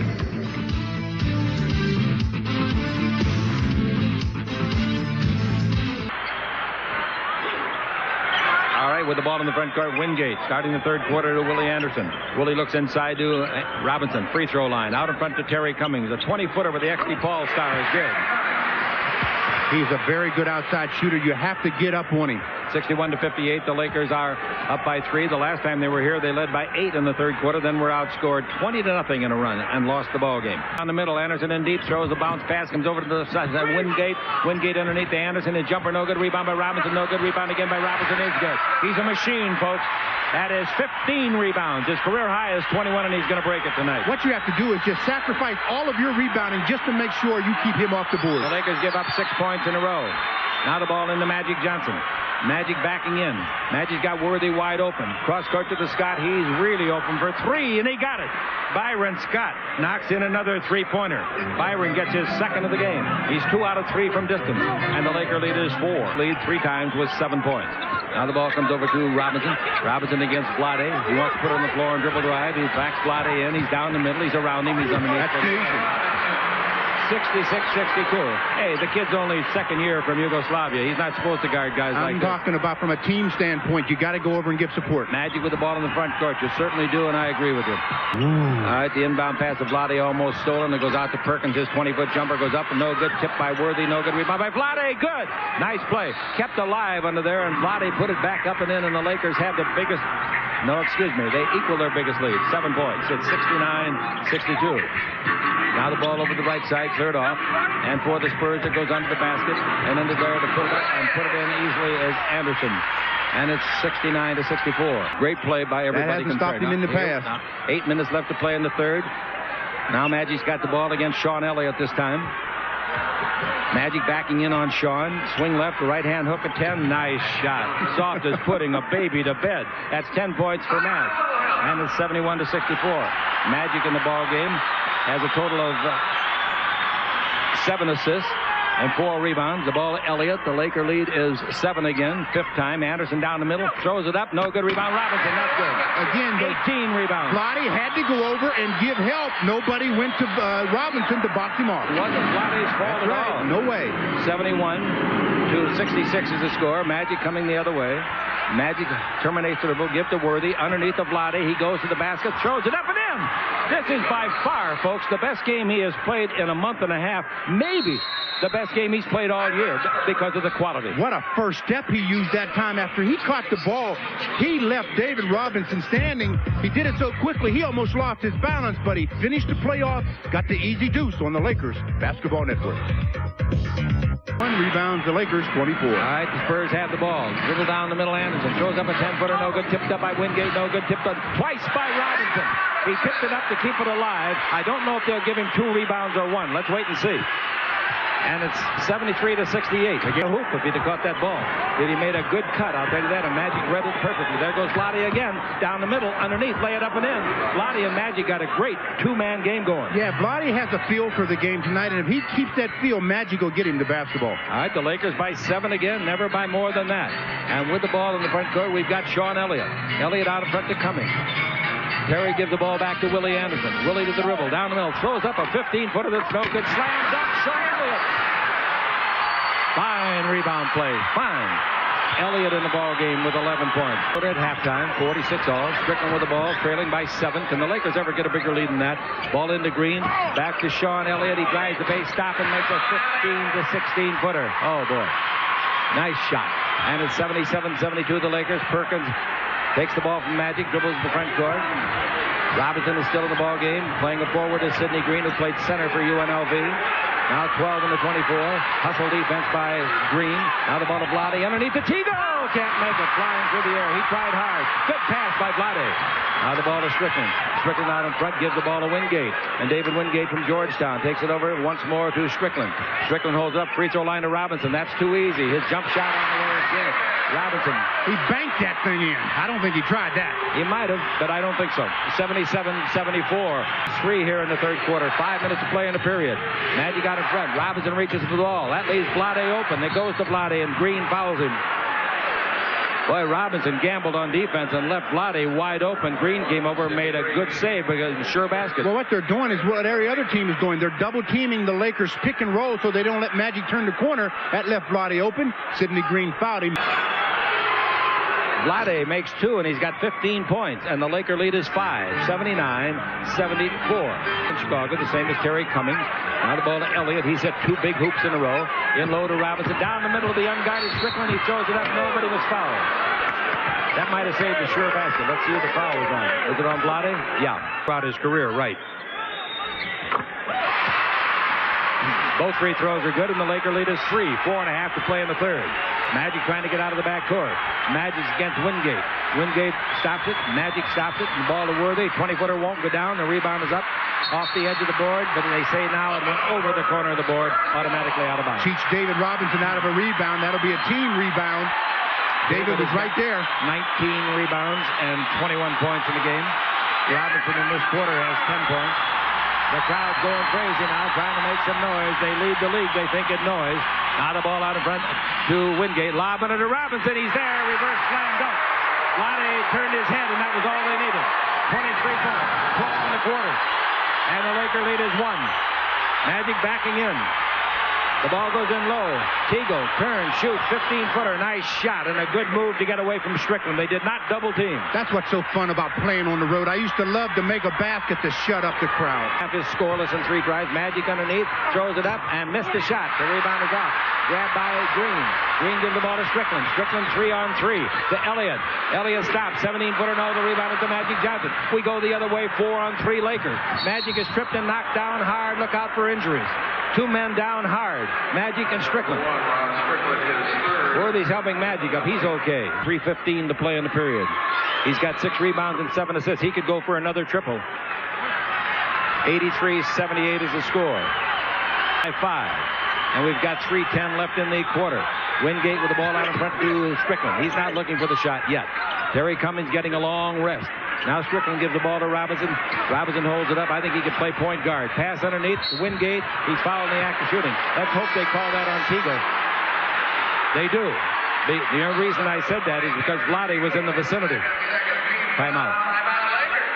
All right, with the ball in the front court, Wingate starting the third quarter to Willie Anderson. Willie looks inside to Robinson. Free throw line. Out in front to Terry Cummings. A 20-footer with the XD Paul star is good. He's a very good outside shooter. You have to get up on him. 61-58. The Lakers are up by 3. The last time they were here, they led by 8 in the third quarter. Then were outscored 20-0 in a run and lost the ball game. Down the middle, Anderson in deep, throws a bounce pass, comes over to the side. Wingate. Wingate underneath to Anderson. His jumper, no good. Rebound by Robinson, no good. Rebound again by Robinson, is good. He's a machine, folks. That is 15 rebounds. His career high is 21, and he's going to break it tonight. What you have to do is just sacrifice all of your rebounding just to make sure you keep him off the board. The Lakers give up 6 points in a row. Now the ball into Magic Johnson. Magic backing in. Magic's got Worthy wide open. Cross court to the Scott. He's really open for 3, and he got it. Byron Scott knocks in another 3-pointer. Byron gets his second of the game. He's 2 out of 3 from distance, and the Laker lead is 4. Lead 3 times with 7 points. Now the ball comes over to Robinson. Robinson against Vlade. He wants to put it on the floor and dribble drive. He backs Vlade in. He's down the middle. He's around him. He's underneath. That's easy. 66-62. Hey, the kid's only second year from Yugoslavia. He's not supposed to guard guys like that. I'm talking about from a team standpoint. You got to go over and give support. Magic with the ball in the front court. You certainly do, and I agree with you. All right, the inbound pass of Vlade almost stolen. It goes out to Perkins. His 20-foot jumper goes up and no good. Tipped by Worthy. No good. Rebound by Vlade. Good. Nice play. Kept alive under there, and Vlade put it back up and in, and the Lakers have the biggest... No, excuse me. They equal their biggest lead. 7 points. It's 69-62. Now the ball over the right side, cleared off. And for the Spurs, it goes under the basket. And under there to put it up and put it in easily is Anderson. And it's 69-64. Great play by everybody. That hasn't stopped him in the past. 8 minutes left to play in the third. Now Magic's got the ball against Sean Elliott this time. Magic backing in on Sean. Swing left, right-hand hook at 10. Nice shot. Soft as putting a baby to bed. That's 10 points for Mag. And it's 71-64. Magic in the ball game has a total of 7 assists and 4 rebounds. The ball to Elliott. The Laker lead is 7 again. 5th time. Anderson down the middle. Throws it up. No good. Rebound. Robinson. Not good. Again, 18 rebounds. Vlade had to go over and give help. Nobody went to Robinson to box him off. It wasn't Vlade's fault at all. No way. 71-66 is the score. Magic coming the other way. Magic terminates the dribble. Give to Worthy. Underneath the Vlade. He goes to the basket. Throws it up and in. This is by far, folks, the best game he has played in a month and a half. Maybe the best game he's played all year because of the quality. What a first step he used that time. After he caught the ball, he left David Robinson standing. He did it so quickly, he almost lost his balance, but he finished the play off, got the easy deuce on the Lakers Basketball Network. 1 rebounds, the Lakers 24. All right, the Spurs have the ball. Dribble down the middle, Anderson throws up a 10-footer, no good. Tipped up by Wingate, no good. Tipped up twice by Robinson. He tipped it up to keep it alive. I don't know if they'll give him 2 rebounds or 1. Let's wait and see. And it's 73-68. Again, hoop if he'd have caught that ball. Did he made a good cut, I'll tell you that, and Magic read it perfectly. There goes Vlade again, down the middle, underneath, lay it up and in. Vlade and Magic got a great two-man game going. Yeah, Vlade has a feel for the game tonight, and if he keeps that feel, Magic will get him the basketball. All right, the Lakers by 7 again, never by more than that. And with the ball in the front court, we've got Sean Elliott. Elliott out in front to Cummings. Terry gives the ball back to Willie Anderson. Willie to the dribble, down the middle, throws up a 15-footer that's no good. Slam dunk, Sean Elliott. Fine rebound play, fine. Elliott in the ball game with 11 points. At halftime, 46 all. Strickland with the ball, trailing by 7. Can the Lakers ever get a bigger lead than that? Ball into Green, back to Sean Elliott. He drives the base, stop and makes a 15-16 footer. Oh boy, nice shot. And it's 77-72. The Lakers. Perkins takes the ball from Magic, dribbles the front court. Robinson is still in the ball game. Playing it forward is Sidney Green, who played center for UNLV. Now 12 in the 24. Hustle defense by Green. Now the ball to Vlade underneath the Tigo. Can't make it. Flying through the air. He tried hard. Good pass by Vlade. Now the ball to Strickland. Strickland out in front. Gives the ball to Wingate. And David Wingate from Georgetown takes it over once more to Strickland. Strickland holds up. Free throw line to Robinson. That's too easy. His jump shot on the way is good. Robinson. He banked that thing in. I don't think he tried that. He might have, but I don't think so. 77-74. 3 here in the third quarter. 5 minutes to play in the period. Magic out in front. Robinson reaches for the ball. That leaves Vlade open. It goes to Vlade, and Green fouls him. Boy, Robinson gambled on defense and left Vlade wide open. Green came over and made a good save because it's sure basket. Well, what they're doing is what every other team is doing. They're double teaming the Lakers pick and roll so they don't let Magic turn the corner. That left Vlade open. Sidney Green fouled him. Vlade makes 2, and he's got 15 points, and the Laker lead is 5, 79-74. In Chicago, the same as Terry Cummings. Now the ball to Elliott. He's hit 2 big hoops in a row. In low to Robinson. Down the middle of the unguarded Strickland. He throws it up. Nobody was fouled. That might have saved a sure basket. Let's see who the foul was on. Was it on Vlade? Yeah. Throughout his career, right. Both free throws are good, and the Laker lead is 3. 4.5 to play in the third. Magic trying to get out of the backcourt. Magic's against Wingate. Wingate stops it. Magic stops it. And the ball to Worthy. 20-footer won't go down. The rebound is up off the edge of the board, but they say now it went over the corner of the board, automatically out of bounds. Cheats David Robinson out of a rebound. That'll be a team rebound. David was right there. 19 rebounds and 21 points in the game. Robinson in this quarter has 10 points. The crowd's going crazy now, trying to make some noise. They lead the league, they think, in noise. Now the ball out in front to Wingate. Lobbing it to Robinson. He's there. Reverse slam dunk. Vlade turned his head, and that was all they needed. 23 points. 12 in the quarter. And the Laker lead is 1. Magic backing in. The ball goes in low. Teagle turns, shoots, 15-footer. Nice shot and a good move to get away from Strickland. They did not double team. That's what's so fun about playing on the road. I used to love to make a basket to shut up the crowd. Half is scoreless in 3 tries. Magic underneath, throws it up and missed the shot. The rebound is off. Grabbed by Green. Green gives the ball to Strickland. Strickland 3-on-3 to Elliott. Elliott stops. 17-footer. No, the rebound is to Magic Johnson. We go the other way. 4-on-3 Lakers. Magic is tripped and knocked down hard. Look out for injuries. 2 men down hard. Magic and Strickland. Worthy's helping Magic up. He's okay. 3:15 to play in the period. He's got 6 rebounds and 7 assists. He could go for another triple. 83-78 is the score. 5. And we've got 3:10 left in the quarter. Wingate with the ball out in front to Strickland. He's not looking for the shot yet. Terry Cummings getting a long rest. Now Strickland gives the ball to Robinson. Robinson holds it up. I think he could play point guard. Pass underneath. Wingate. He's fouled in the act of shooting. Let's hope they call that on Teagle. They do. The only reason I said that is because Vlade was in the vicinity. Timeout.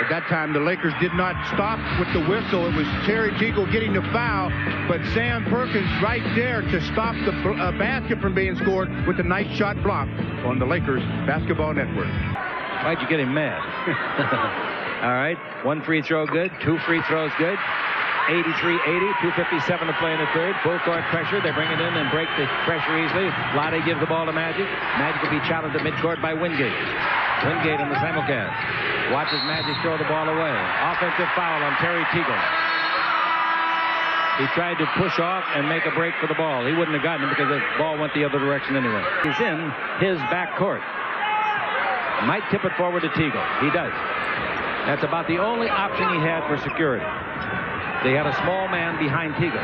At that time, the Lakers did not stop with the whistle. It was Terry Teagle getting the foul, but Sam Perkins right there to stop the basket from being scored with a nice shot block on the Lakers Basketball Network. Why'd you get him mad? All right. 1 free throw good. 2 free throws good. 83-80. 2:57 to play in the third. Full court pressure. They bring it in and break the pressure easily. Vlade gives the ball to Magic. Magic will be challenged at midcourt by Wingate. Wingate in the simulcast. Watches Magic throw the ball away. Offensive foul on Terry Teagle. He tried to push off and make a break for the ball. He wouldn't have gotten it because the ball went the other direction anyway. He's in his back court. Might tip it forward to Teagle. He does. That's about the only option he had for security. They had a small man behind Teagle.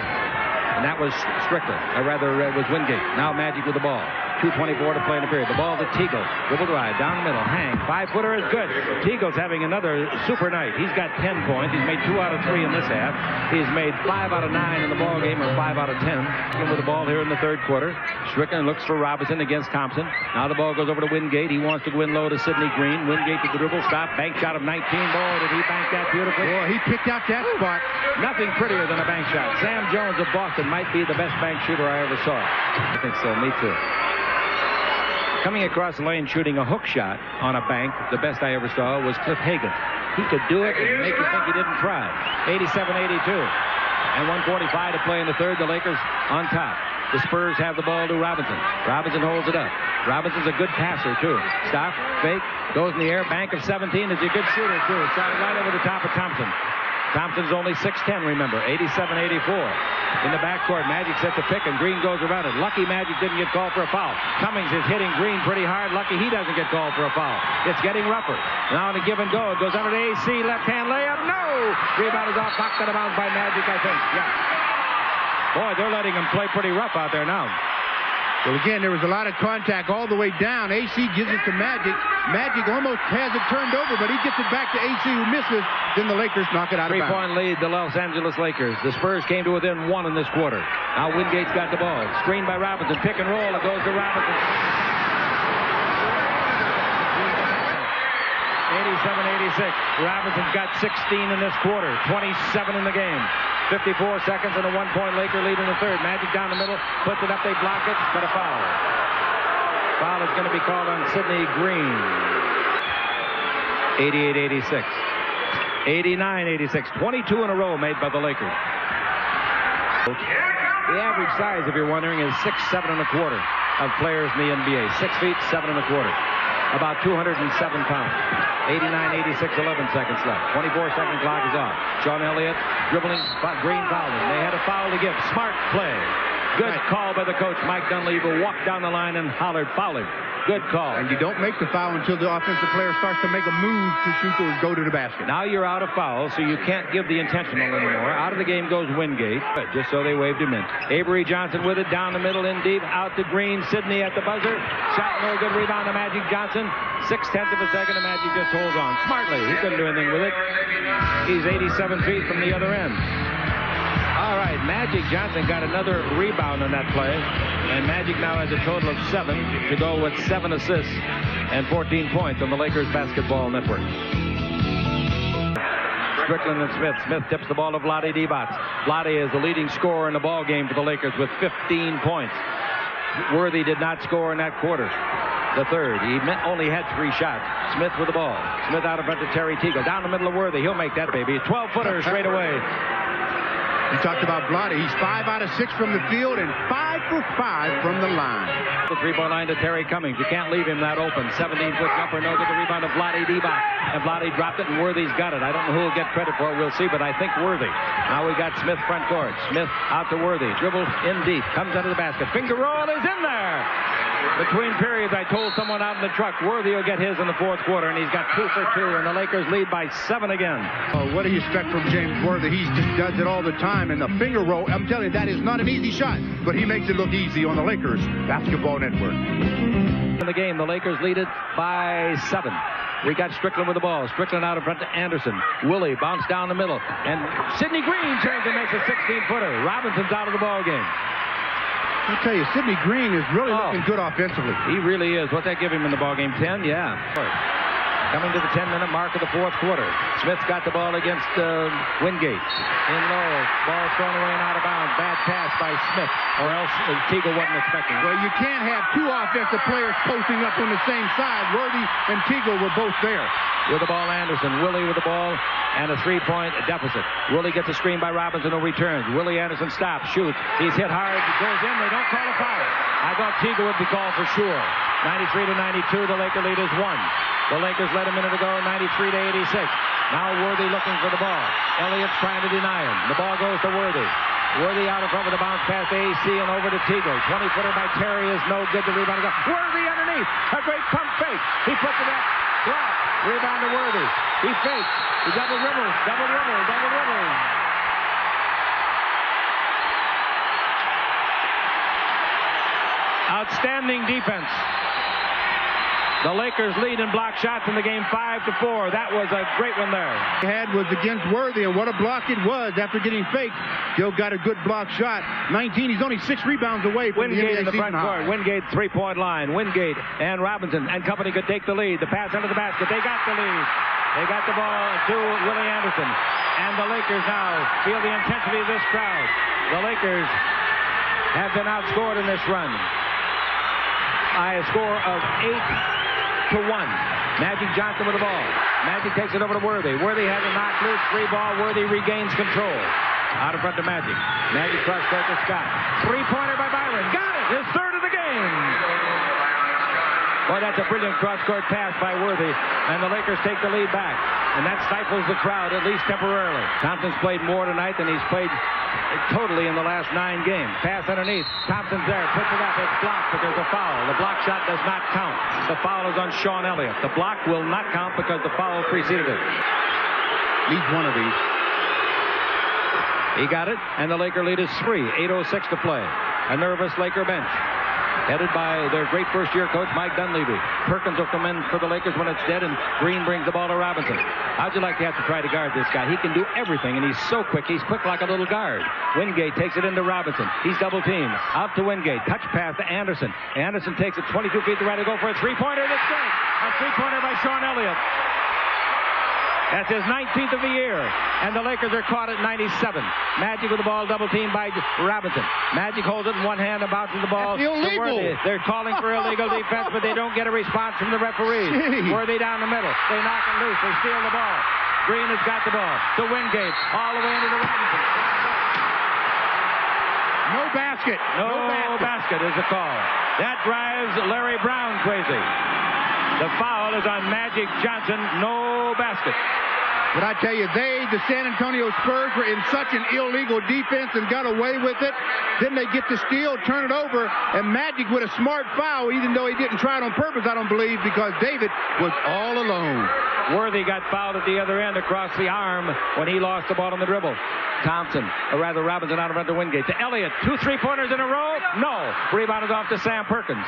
and that was Strickland. Or rather, it was Wingate. Now Magic with the ball. 2:24 to play in the period. The ball to Teagle. Dribble drive, down the middle, hang. 5-footer is good. Teagle's having another super night. He's got 10 points. He's made 2 out of 3 in this half. He's made 5 out of 9 in the ball game, or 5 out of 10. With the ball here in the third quarter. Strickland looks for Robinson against Thompson. Now the ball goes over to Wingate. He wants to go in low to Sidney Green. Wingate to the dribble, stop, bank shot of 19. Boy, did he bank that beautifully. Boy, he picked out that spot. Nothing prettier than a bank shot. Sam Jones of Boston might be the best bank shooter I ever saw. I think so, me too. Coming across the lane shooting a hook shot on a bank, the best I ever saw was Cliff Hagan. He could do it and make you think he didn't try. 87-82. And 1:45 to play in the third. The Lakers on top. The Spurs have the ball to Robinson. Robinson holds it up. Robinson's a good passer, too. Stop, fake, goes in the air. Bank of 17 is a good shooter, too. Shot right over the top of Thompson. Thompson's only 6'10", remember. 87-84. In the backcourt, Magic sets a pick, and Green goes around it. Lucky Magic didn't get called for a foul. Cummings is hitting Green pretty hard. Lucky he doesn't get called for a foul. It's getting rougher. Now on a give and go. It goes under to AC. Left-hand layup. No! Rebound is off. Knocked out of bounds by Magic, I think. Yeah. Boy, they're letting him play pretty rough out there now. Well, again, there was a lot of contact all the way down. AC gives it to Magic. Magic almost has it turned over, but he gets it back to AC, who misses. Then the Lakers knock it out of bounds. 3-point lead, the Los Angeles Lakers. The Spurs came to within 1 in this quarter. Now Wingate's got the ball. Screened by Robinson. Pick and roll. It goes to Robinson. 87-86. Robinson's got 16 in this quarter. 27 in the game. 54 seconds and a 1-point Laker lead in the third. Magic down the middle, puts it up, they block it, but a foul. Foul is going to be called on Sidney Green. 88-86. 89-86. 22 in a row made by the Lakers. The average size, if you're wondering, is 6'7" and a quarter of players in the NBA. 6 feet, 7 and a quarter. About 207 pounds. 89-86, 11 seconds left. 24-second clock is off. Sean Elliott dribbling, Green fouling. They had a foul to give. Smart play. Good call by the coach, Mike Dunleavy, walked down the line and hollered, fouling. Good call. And you don't make the foul until the offensive player starts to make a move to shoot or go to the basket. Now you're out of foul, so you can't give the intentional anymore. Out of the game goes Wingate, just so they waved him in. Avery Johnson with it, down the middle, in deep, out to Green. Sidney at the buzzer. Shot, no good. Rebound to Magic Johnson. 0.6 of a second, and Magic just holds on. Smartly, he couldn't do anything with it. He's 87 feet from the other end. All right, Magic Johnson got another rebound on that play, and Magic now has a total of 7 to go with 7 assists and 14 points on the Lakers Basketball Network. Strickland and Smith. Smith tips the ball to Vlade Divac. Vlade is the leading scorer in the ball game for the Lakers with 15 points. Worthy did not score in that quarter. The third. He only had 3 shots. Smith with the ball. Smith out in front to Terry Teagle. Down the middle of Worthy. He'll make that baby. 12-footer straight away. You talked about Vlade. He's 5 out of 6 from the field and 5 for 5 from the line. The 3-point line to Terry Cummings. You can't leave him that open. 17-foot jumper, no good. The rebound of Vlade Divac. And Vlade dropped it, and Worthy's got it. I don't know who will get credit for it. We'll see, but I think Worthy. Now we got Smith front court. Smith out to Worthy. Dribbles in deep. Comes under the basket. Finger roll is in there. Between periods, I told someone out in the truck, Worthy will get his in the fourth quarter, and he's got 2 for 2, and the Lakers lead by 7 again. Oh, what do you expect from James Worthy? He just does it all the time, and the finger roll, I'm telling you, that is not an easy shot, but he makes it look easy on the Lakers Basketball Network. In the game, the Lakers lead it by 7. We got Strickland with the ball. Strickland out in front to Anderson. Willie bounced down the middle, and Sidney Green turns and makes a 16-footer. Robinson's out of the ball game. I'll tell you, Sidney Green is really looking good offensively. He really is. What's that give him in the ballgame? 10? Yeah. Coming to the 10-minute mark of the fourth quarter. Smith's got the ball against Wingate. In low. Ball thrown away and out of bounds. Bad pass by Smith, or else Teagle wasn't expecting. Well, you can't have 2 offensive players posting up on the same side. Worthy and Teagle were both there. With the ball, Anderson. Willie with the ball and a 3-point deficit. Willie gets a screen by Robinson, who returns. Willie Anderson stops, shoots. He's hit hard. He goes in. They don't call a foul. I thought Teagle would be called for sure. 93-92. The Laker lead is 1. The Lakers led a minute ago, 93-86. Now Worthy looking for the ball. Elliott's trying to deny him. The ball goes to Worthy. Worthy out in front with the bounce pass to AC and over to Teagle. 20-footer by Terry is no good. The rebound is up. Worthy underneath. A great pump fake. He puts it up. Block. Rebound to Worthy. He fakes. He double dribbles. Double dribble. Double dribble. Outstanding defense. The Lakers lead in block shots in the game 5-4. That was a great one there. Had was against Worthy, and what a block it was after getting faked. Still got a good block shot. 19, he's only 6 rebounds away from Wingate in the the front court. Wingate three-point line. Wingate and Robinson and company could take the lead. The pass under the basket. They got the lead. They got the ball to Willie Anderson. And the Lakers now feel the intensity of this crowd. The Lakers have been outscored in this run by a score of 8-1. Magic Johnson with the ball. Magic takes it over to Worthy. Worthy has a knock loose. 3-ball. Worthy regains control. Out in front to Magic. Magic cross-court to Scott. 3-pointer by Byron. Got it. His third of the game. Boy, that's a brilliant cross-court pass by Worthy. And the Lakers take the lead back. And that stifles the crowd, at least temporarily. Thompson's played more tonight than he's played totally in the last 9 games. Pass underneath. Thompson's there. Puts it up. It's blocked, but there's a foul. The block shot does not count. The foul is on Sean Elliott. The block will not count because the foul preceded it. Needs one of these. He got it, and the Laker lead is 3. 8:06 to play. A nervous Laker bench, headed by their great first-year coach, Mike Dunleavy. Perkins will come in for the Lakers when it's dead, and Green brings the ball to Robinson. How'd you like to have to try to guard this guy? He can do everything, and he's so quick. He's quick like a little guard. Wingate takes it into Robinson. He's double-teamed. Out to Wingate. Touch pass to Anderson. Anderson takes it 22 feet to right to go for a three-pointer. That's good. A three-pointer by Sean Elliott. That's his 19th of the year. And the Lakers are caught at 97. Magic with the ball, double teamed by Robinson. Magic holds it in one hand and bounces the ball. That's illegal. They're calling for illegal defense, but they don't get a response from the referees. Worthy down the middle. They knock him loose. They steal the ball. Green has got the ball. To Wingate. All the way into the Robinson. No basket. No basket is the call. That drives Larry Brown crazy. The foul is on Magic Johnson. No basket. But I tell you, the San Antonio Spurs were in such an illegal defense and got away with it. Then they get the steal, turn it over, and Magic with a smart foul, even though he didn't try it on purpose, I don't believe, because David was all alone. Worthy got fouled at the other end across the arm when he lost the ball on the dribble. Thompson, or rather Robinson out of front to Wingate. To Elliott, 2 3-pointers in a row? No. Rebound is off to Sam Perkins.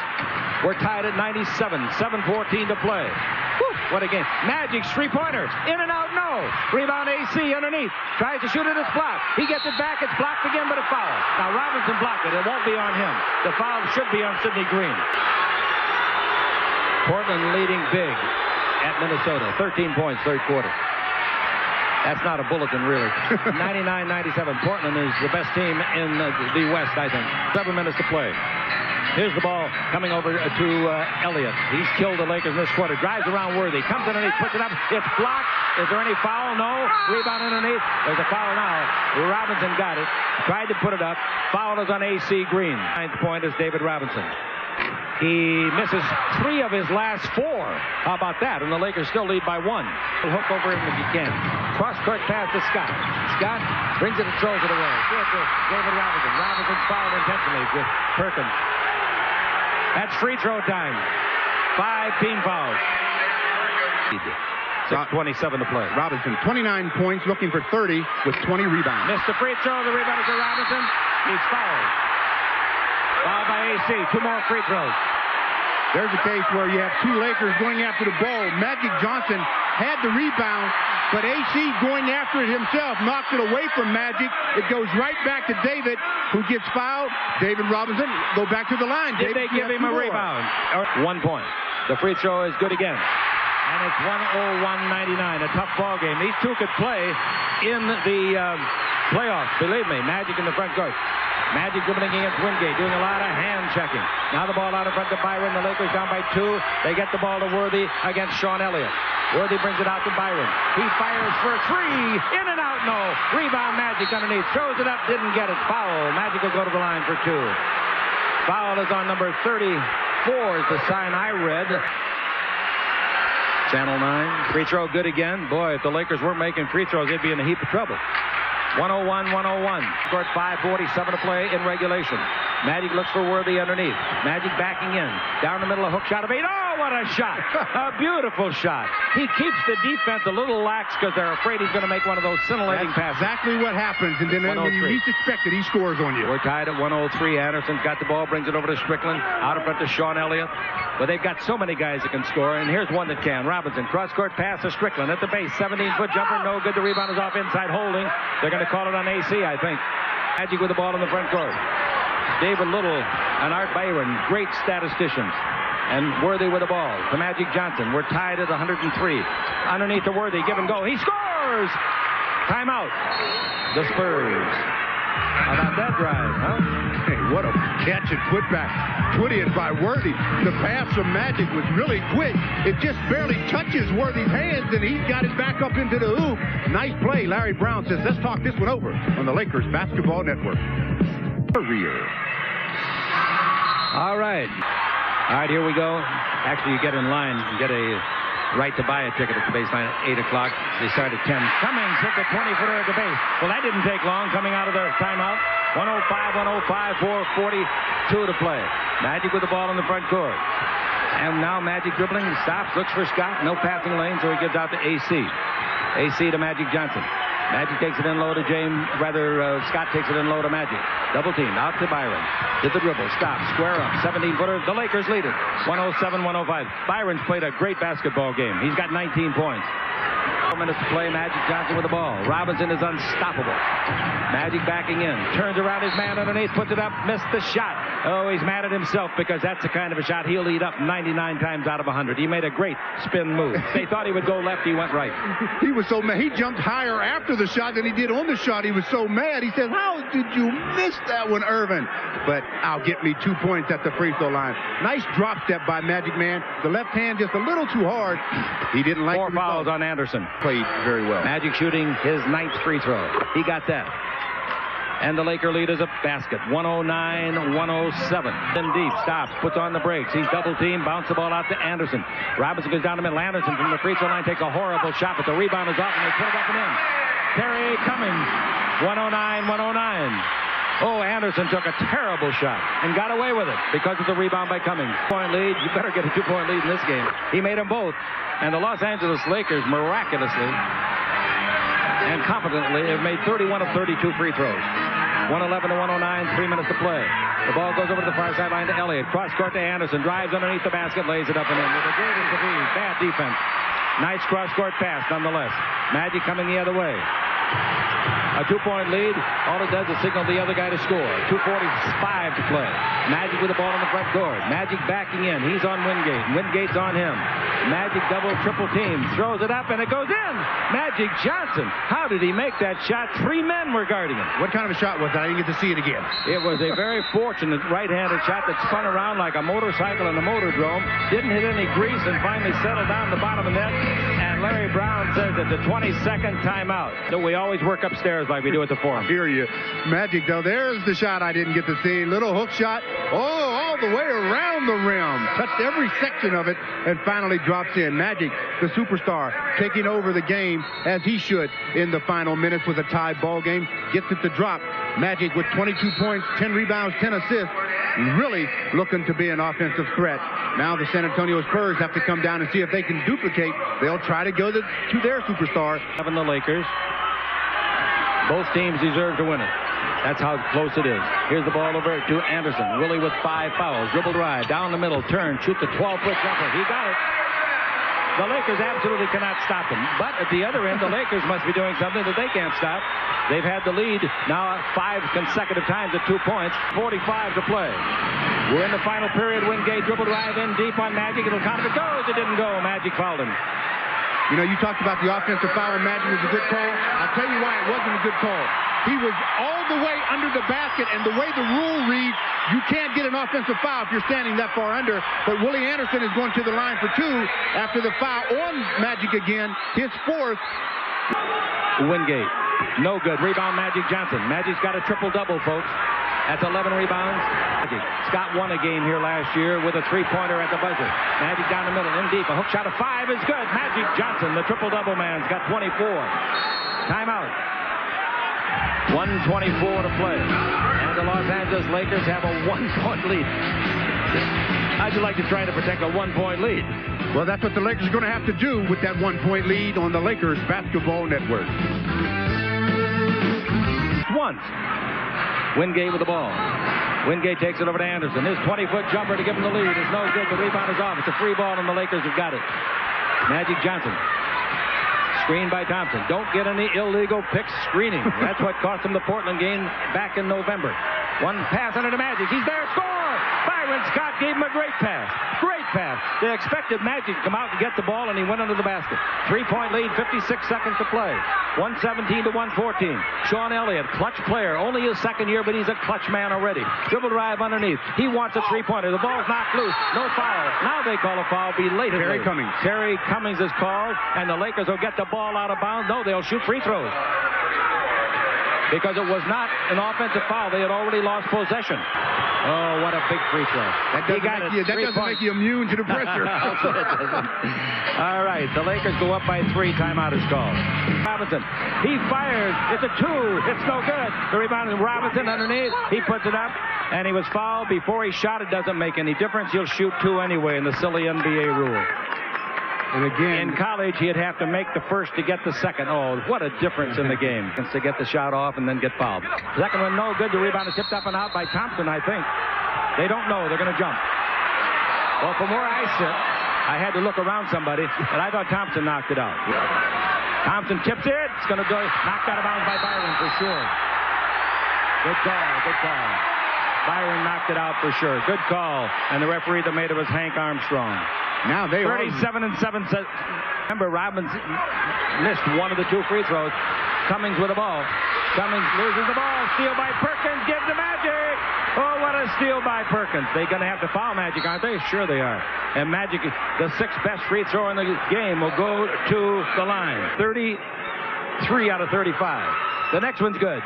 We're tied at 97, 7:14 to play. Whew, what a game. Magic's 3-pointer. In and out, no. Rebound AC underneath. Tries to shoot it, it's blocked. He gets it back, it's blocked again, but a foul. Now Robinson blocked it. It won't be on him. The foul should be on Sidney Green. Portland leading big at Minnesota. 13 points, third quarter. That's not a bulletin, really. 99-97. Portland is the best team in the West, I think. 7 minutes to play. Here's the ball coming over to Elliott. He's killed the Lakers in this quarter. Drives around Worthy. Comes underneath. Puts it up. It's blocked. Is there any foul? No. Rebound underneath. There's a foul now. Robinson got it. Tried to put it up. Foul is on AC Green. 9th point is David Robinson. He misses 3 of his last 4. How about that? And the Lakers still lead by 1. He'll hook over him if he can. Cross-court pass to Scott. Scott brings it and throws it away. Good to David Robinson. Robinson's fouled intentionally with Perkins. That's free throw time. 5 team fouls. 6:27 to play. Robinson, 29 points, looking for 30 with 20 rebounds. Missed the free throw. The rebound is to Robinson. He's fouled. Fouled by AC. 2 more free throws. There's a case where you have 2 Lakers going after the ball. Magic Johnson had the rebound, but AC going after it himself knocks it away from Magic. It goes right back to David, who gets fouled. David Robinson, go back to the line. Did they give him a rebound? 1 point. The free throw is good again. And it's 101-99. A tough ball game. These 2 could play in the playoffs. Believe me, Magic in the front court. Magic dribbling against Wingate, doing a lot of hand checking. Now the ball out in front to Byron. The Lakers down by 2. They get the ball to Worthy against Sean Elliott. Worthy brings it out to Byron. He fires for a 3. In and out, no. Rebound Magic underneath. Throws it up, didn't get it. Foul. Magic will go to the line for 2. Foul is on number 34 is the sign I read. Channel 9. Free throw good again. Boy, if the Lakers weren't making free throws, they'd be in a heap of trouble. 101-101. Scored 5:47 to play in regulation. Magic looks for Worthy underneath. Magic backing in. Down the middle, a hook shot of 8. Oh, what a shot. A beautiful shot. He keeps the defense a little lax because they're afraid he's going to make one of those scintillating passes. Exactly what happens. And then when you least expect it, he scores on you. We're tied at 103. Anderson's got the ball, brings it over to Strickland. Out in front to Sean Elliott. But they've got so many guys that can score, and here's one that can. Robinson, cross-court pass to Strickland at the base. 17-foot jumper, no good. The rebound is off inside holding. They're going to call it on AC, I think. Magic with the ball in the front court. David Little and Art Byron, great statisticians. And Worthy with the ball to Magic Johnson. We're tied at 103. Underneath the Worthy, give and go. He scores! Timeout. The Spurs. How about that drive, huh? Hey, what a catch and putback. Put in by Worthy. The pass from Magic was really quick. It just barely touches Worthy's hands, and he's got it back up into the hoop. Nice play. Larry Brown says, let's talk this one over on the Lakers Basketball Network. All right. All right, here we go. Actually, you get in line and get a right to buy a ticket at the baseline at 8 o'clock. They start at 10. Cummings hit the 20-footer at the base. Well, that didn't take long coming out of the timeout. 105, 4:42 to play. Magic with the ball in the front court. And now Magic dribbling, stops, looks for Scott. No passing lane, so he gives out to AC. AC to Magic Johnson. Magic takes it in low to Scott takes it in low to Magic. Double team, out to Byron. Did the dribble, stop, square up, 17-footer. The Lakers lead it, 107-105. Byron's played a great basketball game. He's got 19 points. 4 minutes to play. Magic Johnson with the ball. Robinson is unstoppable. Magic backing in. Turns around his man underneath. Puts it up. Missed the shot. Oh, he's mad at himself because that's the kind of a shot he'll lead up 99 times out of 100. He made a great spin move. They thought he would go left. He went right. He was so mad. He jumped higher after the shot than he did on the shot. He was so mad. He says, how did you miss that one, Irvin? But I'll get me 2 points at the free throw line. Nice drop step by Magic Man. The left hand just a little too hard. He didn't like 4 fouls on Anderson. Played very well. Magic shooting his 9th free throw. He got that. And the Laker lead is a basket. 109-107. Then deep, stops, puts on the brakes. He's double teamed, bounce the ball out to Anderson. Robinson goes down the middle. Anderson from the free throw line takes a horrible shot, but the rebound is off and they put it up and in. Terry Cummings, 109-109. Oh, Anderson took a terrible shot and got away with it because of the rebound by Cummings. Point lead. You better get a 2-point lead in this game. He made them both. And the Los Angeles Lakers miraculously and competently have made 31 of 32 free throws. 111-109, 3 minutes to play. The ball goes over to the far sideline to Elliott. Cross court to Anderson. Drives underneath the basket, lays it up and in. With the greatest of ease. Bad defense. Nice cross court pass nonetheless. Magic coming the other way. A 2-point lead. All it does is signal the other guy to score. 2:45 to play. Magic with the ball in the front court. Magic backing in. He's on Wingate. Wingate's on him. Magic double, triple team. Throws it up and it goes in. Magic Johnson. How did he make that shot? 3 men were guarding him. What kind of a shot was that? I didn't get to see it again. It was a very fortunate right-handed shot that spun around like a motorcycle in a motordrome. Didn't hit any grease and finally settled down the bottom of the net. And Larry Brown says it's a 22nd timeout. So we always work upstairs like we do at the Forum. I hear you. Magic, though, there's the shot I didn't get to see. Little hook shot. Oh, all the way around the rim. Touched every section of it and finally drops in. Magic, the superstar, taking over the game as he should in the final minutes with a tied ball game. Gets it to drop. Magic with 22 points, 10 rebounds, 10 assists. Really looking to be an offensive threat. Now the San Antonio Spurs have to come down and see if they can duplicate. They'll try to go to their superstar. Having the Lakers. Both teams deserve to win it. That's how close it is. Here's the ball over to Anderson. Willie with 5 fouls. Dribble drive. Down the middle. Turn. Shoot the 12-foot jumper. He got it. The Lakers absolutely cannot stop him. But at the other end, the Lakers must be doing something that they can't stop. They've had the lead now 5 consecutive times at 2 points. 45 to play. We're in the final period. Wingate dribble drive in deep on Magic. It'll count if it goes. It didn't go. Magic fouled him. You know, you talked about the offensive foul on Magic was a good call. I'll tell you why it wasn't a good call. He was all the way under the basket, and the way the rule reads, you can't get an offensive foul if you're standing that far under. But Willie Anderson is going to the line for 2 after the foul on Magic again, his 4th. Wingate, no good. Rebound Magic Johnson. Magic's got a triple-double, folks. That's 11 rebounds. Magic. Scott won a game here last year with a 3-pointer at the buzzer. Magic down the middle, in deep. A hook shot of 5 is good. Magic Johnson, the triple-double man's got 24. Timeout. 1:24 to play. And the Los Angeles Lakers have a 1-point lead. How'd you like to try to protect a 1-point lead? Well, that's what the Lakers are going to have to do with that 1-point lead on the Lakers Basketball Network. Once. Wingate with the ball. Wingate takes it over to Anderson. His 20-foot jumper to give him the lead is no good. The rebound is off. It's a free ball, and the Lakers have got it. Magic Johnson. Screened by Thompson. Don't get any illegal pick screening. That's what cost him the Portland game back in November. One pass under to Magic. He's there. Score! Byron Scott gave him a great pass. Great pass. They expected Magic to come out and get the ball, and he went under the basket. 3-point lead, 56 seconds to play. 117 to 114. Sean Elliott, clutch player. Only his second year, but he's a clutch man already. Dribble drive underneath. He wants a three-pointer. The ball's knocked loose. No foul. Now they call a foul belatedly. Terry Cummings is called, and the Lakers will get the ball out of bounds. No, they'll shoot free throws. Because it was not an offensive foul. They had already lost possession. Oh, what a big free throw. That doesn't make you immune to the pressure. All right, the Lakers go up by 3. Timeout is called. Robinson, he fires. It's a 2. It's no good. The rebound is Robinson underneath. He puts it up, and he was fouled before he shot. It doesn't make any difference. He'll shoot 2 anyway in the silly NBA rule. And again, in college, he'd have to make the first to get the second. Oh, what a difference in the game. To get the shot off and then get fouled. Second one, no good. The rebound is tipped up and out by Thompson, I think. They don't know. They're going to jump. Well, from where I sit, I had to look around somebody, but I thought Thompson knocked it out. Thompson tips it. It's going to go knocked out of bounds by Byron for sure. Good call. Good call. Byron knocked it out for sure. Good call. And the referee that made it was Hank Armstrong. Now they 37 and 7. Remember, Robbins missed one of the 2 free throws. Cummings with the ball. Cummings loses the ball. Steal by Perkins. Gives to Magic. Oh, what a steal by Perkins. They're going to have to foul Magic, aren't they? Sure they are. And Magic, the 6th best free throw in the game, will go to the line. 33 out of 35. The next one's good.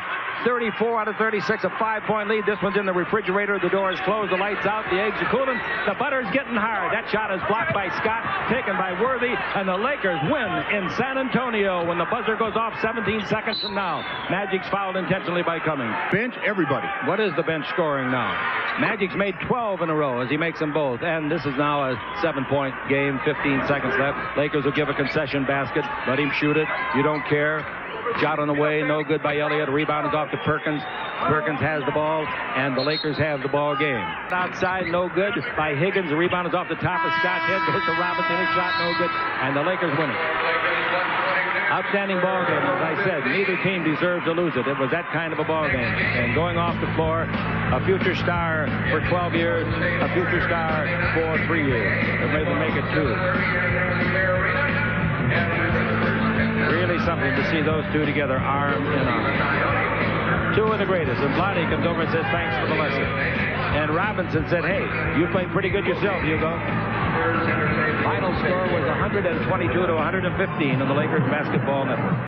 34 out of 36, a 5-point lead. This one's in the refrigerator. The door is closed. The light's out. The eggs are cooling. The butter's getting hard. That shot is blocked by Scott, taken by Worthy, and the Lakers win in San Antonio when the buzzer goes off 17 seconds from now. Magic's fouled intentionally by Cummings. Bench everybody. What is the bench scoring now? Magic's made 12 in a row as he makes them both, and this is now a 7-point game. 15 seconds left. Lakers will give a concession basket. Let him shoot it. You don't care. Shot on the way, no good by Elliott. Rebound is off to Perkins. Perkins has the ball, and the Lakers have the ball game. Outside, no good by Higgins. The rebound is off the top of Scott's head. Goes to Robinson. His shot, no good, and the Lakers win it. Outstanding ball game, as I said. Neither team deserved to lose it. It was that kind of a ball game. And going off the floor, a future star for 12 years, a future star for 3 years. Or maybe make it 2. Really something to see those two together, arm in arm. 2 of the greatest. And Blondie comes over and says, thanks for the lesson. And Robinson said, hey, you played pretty good yourself, Hugo. Final score was 122 to 115 on the Lakers Basketball Network.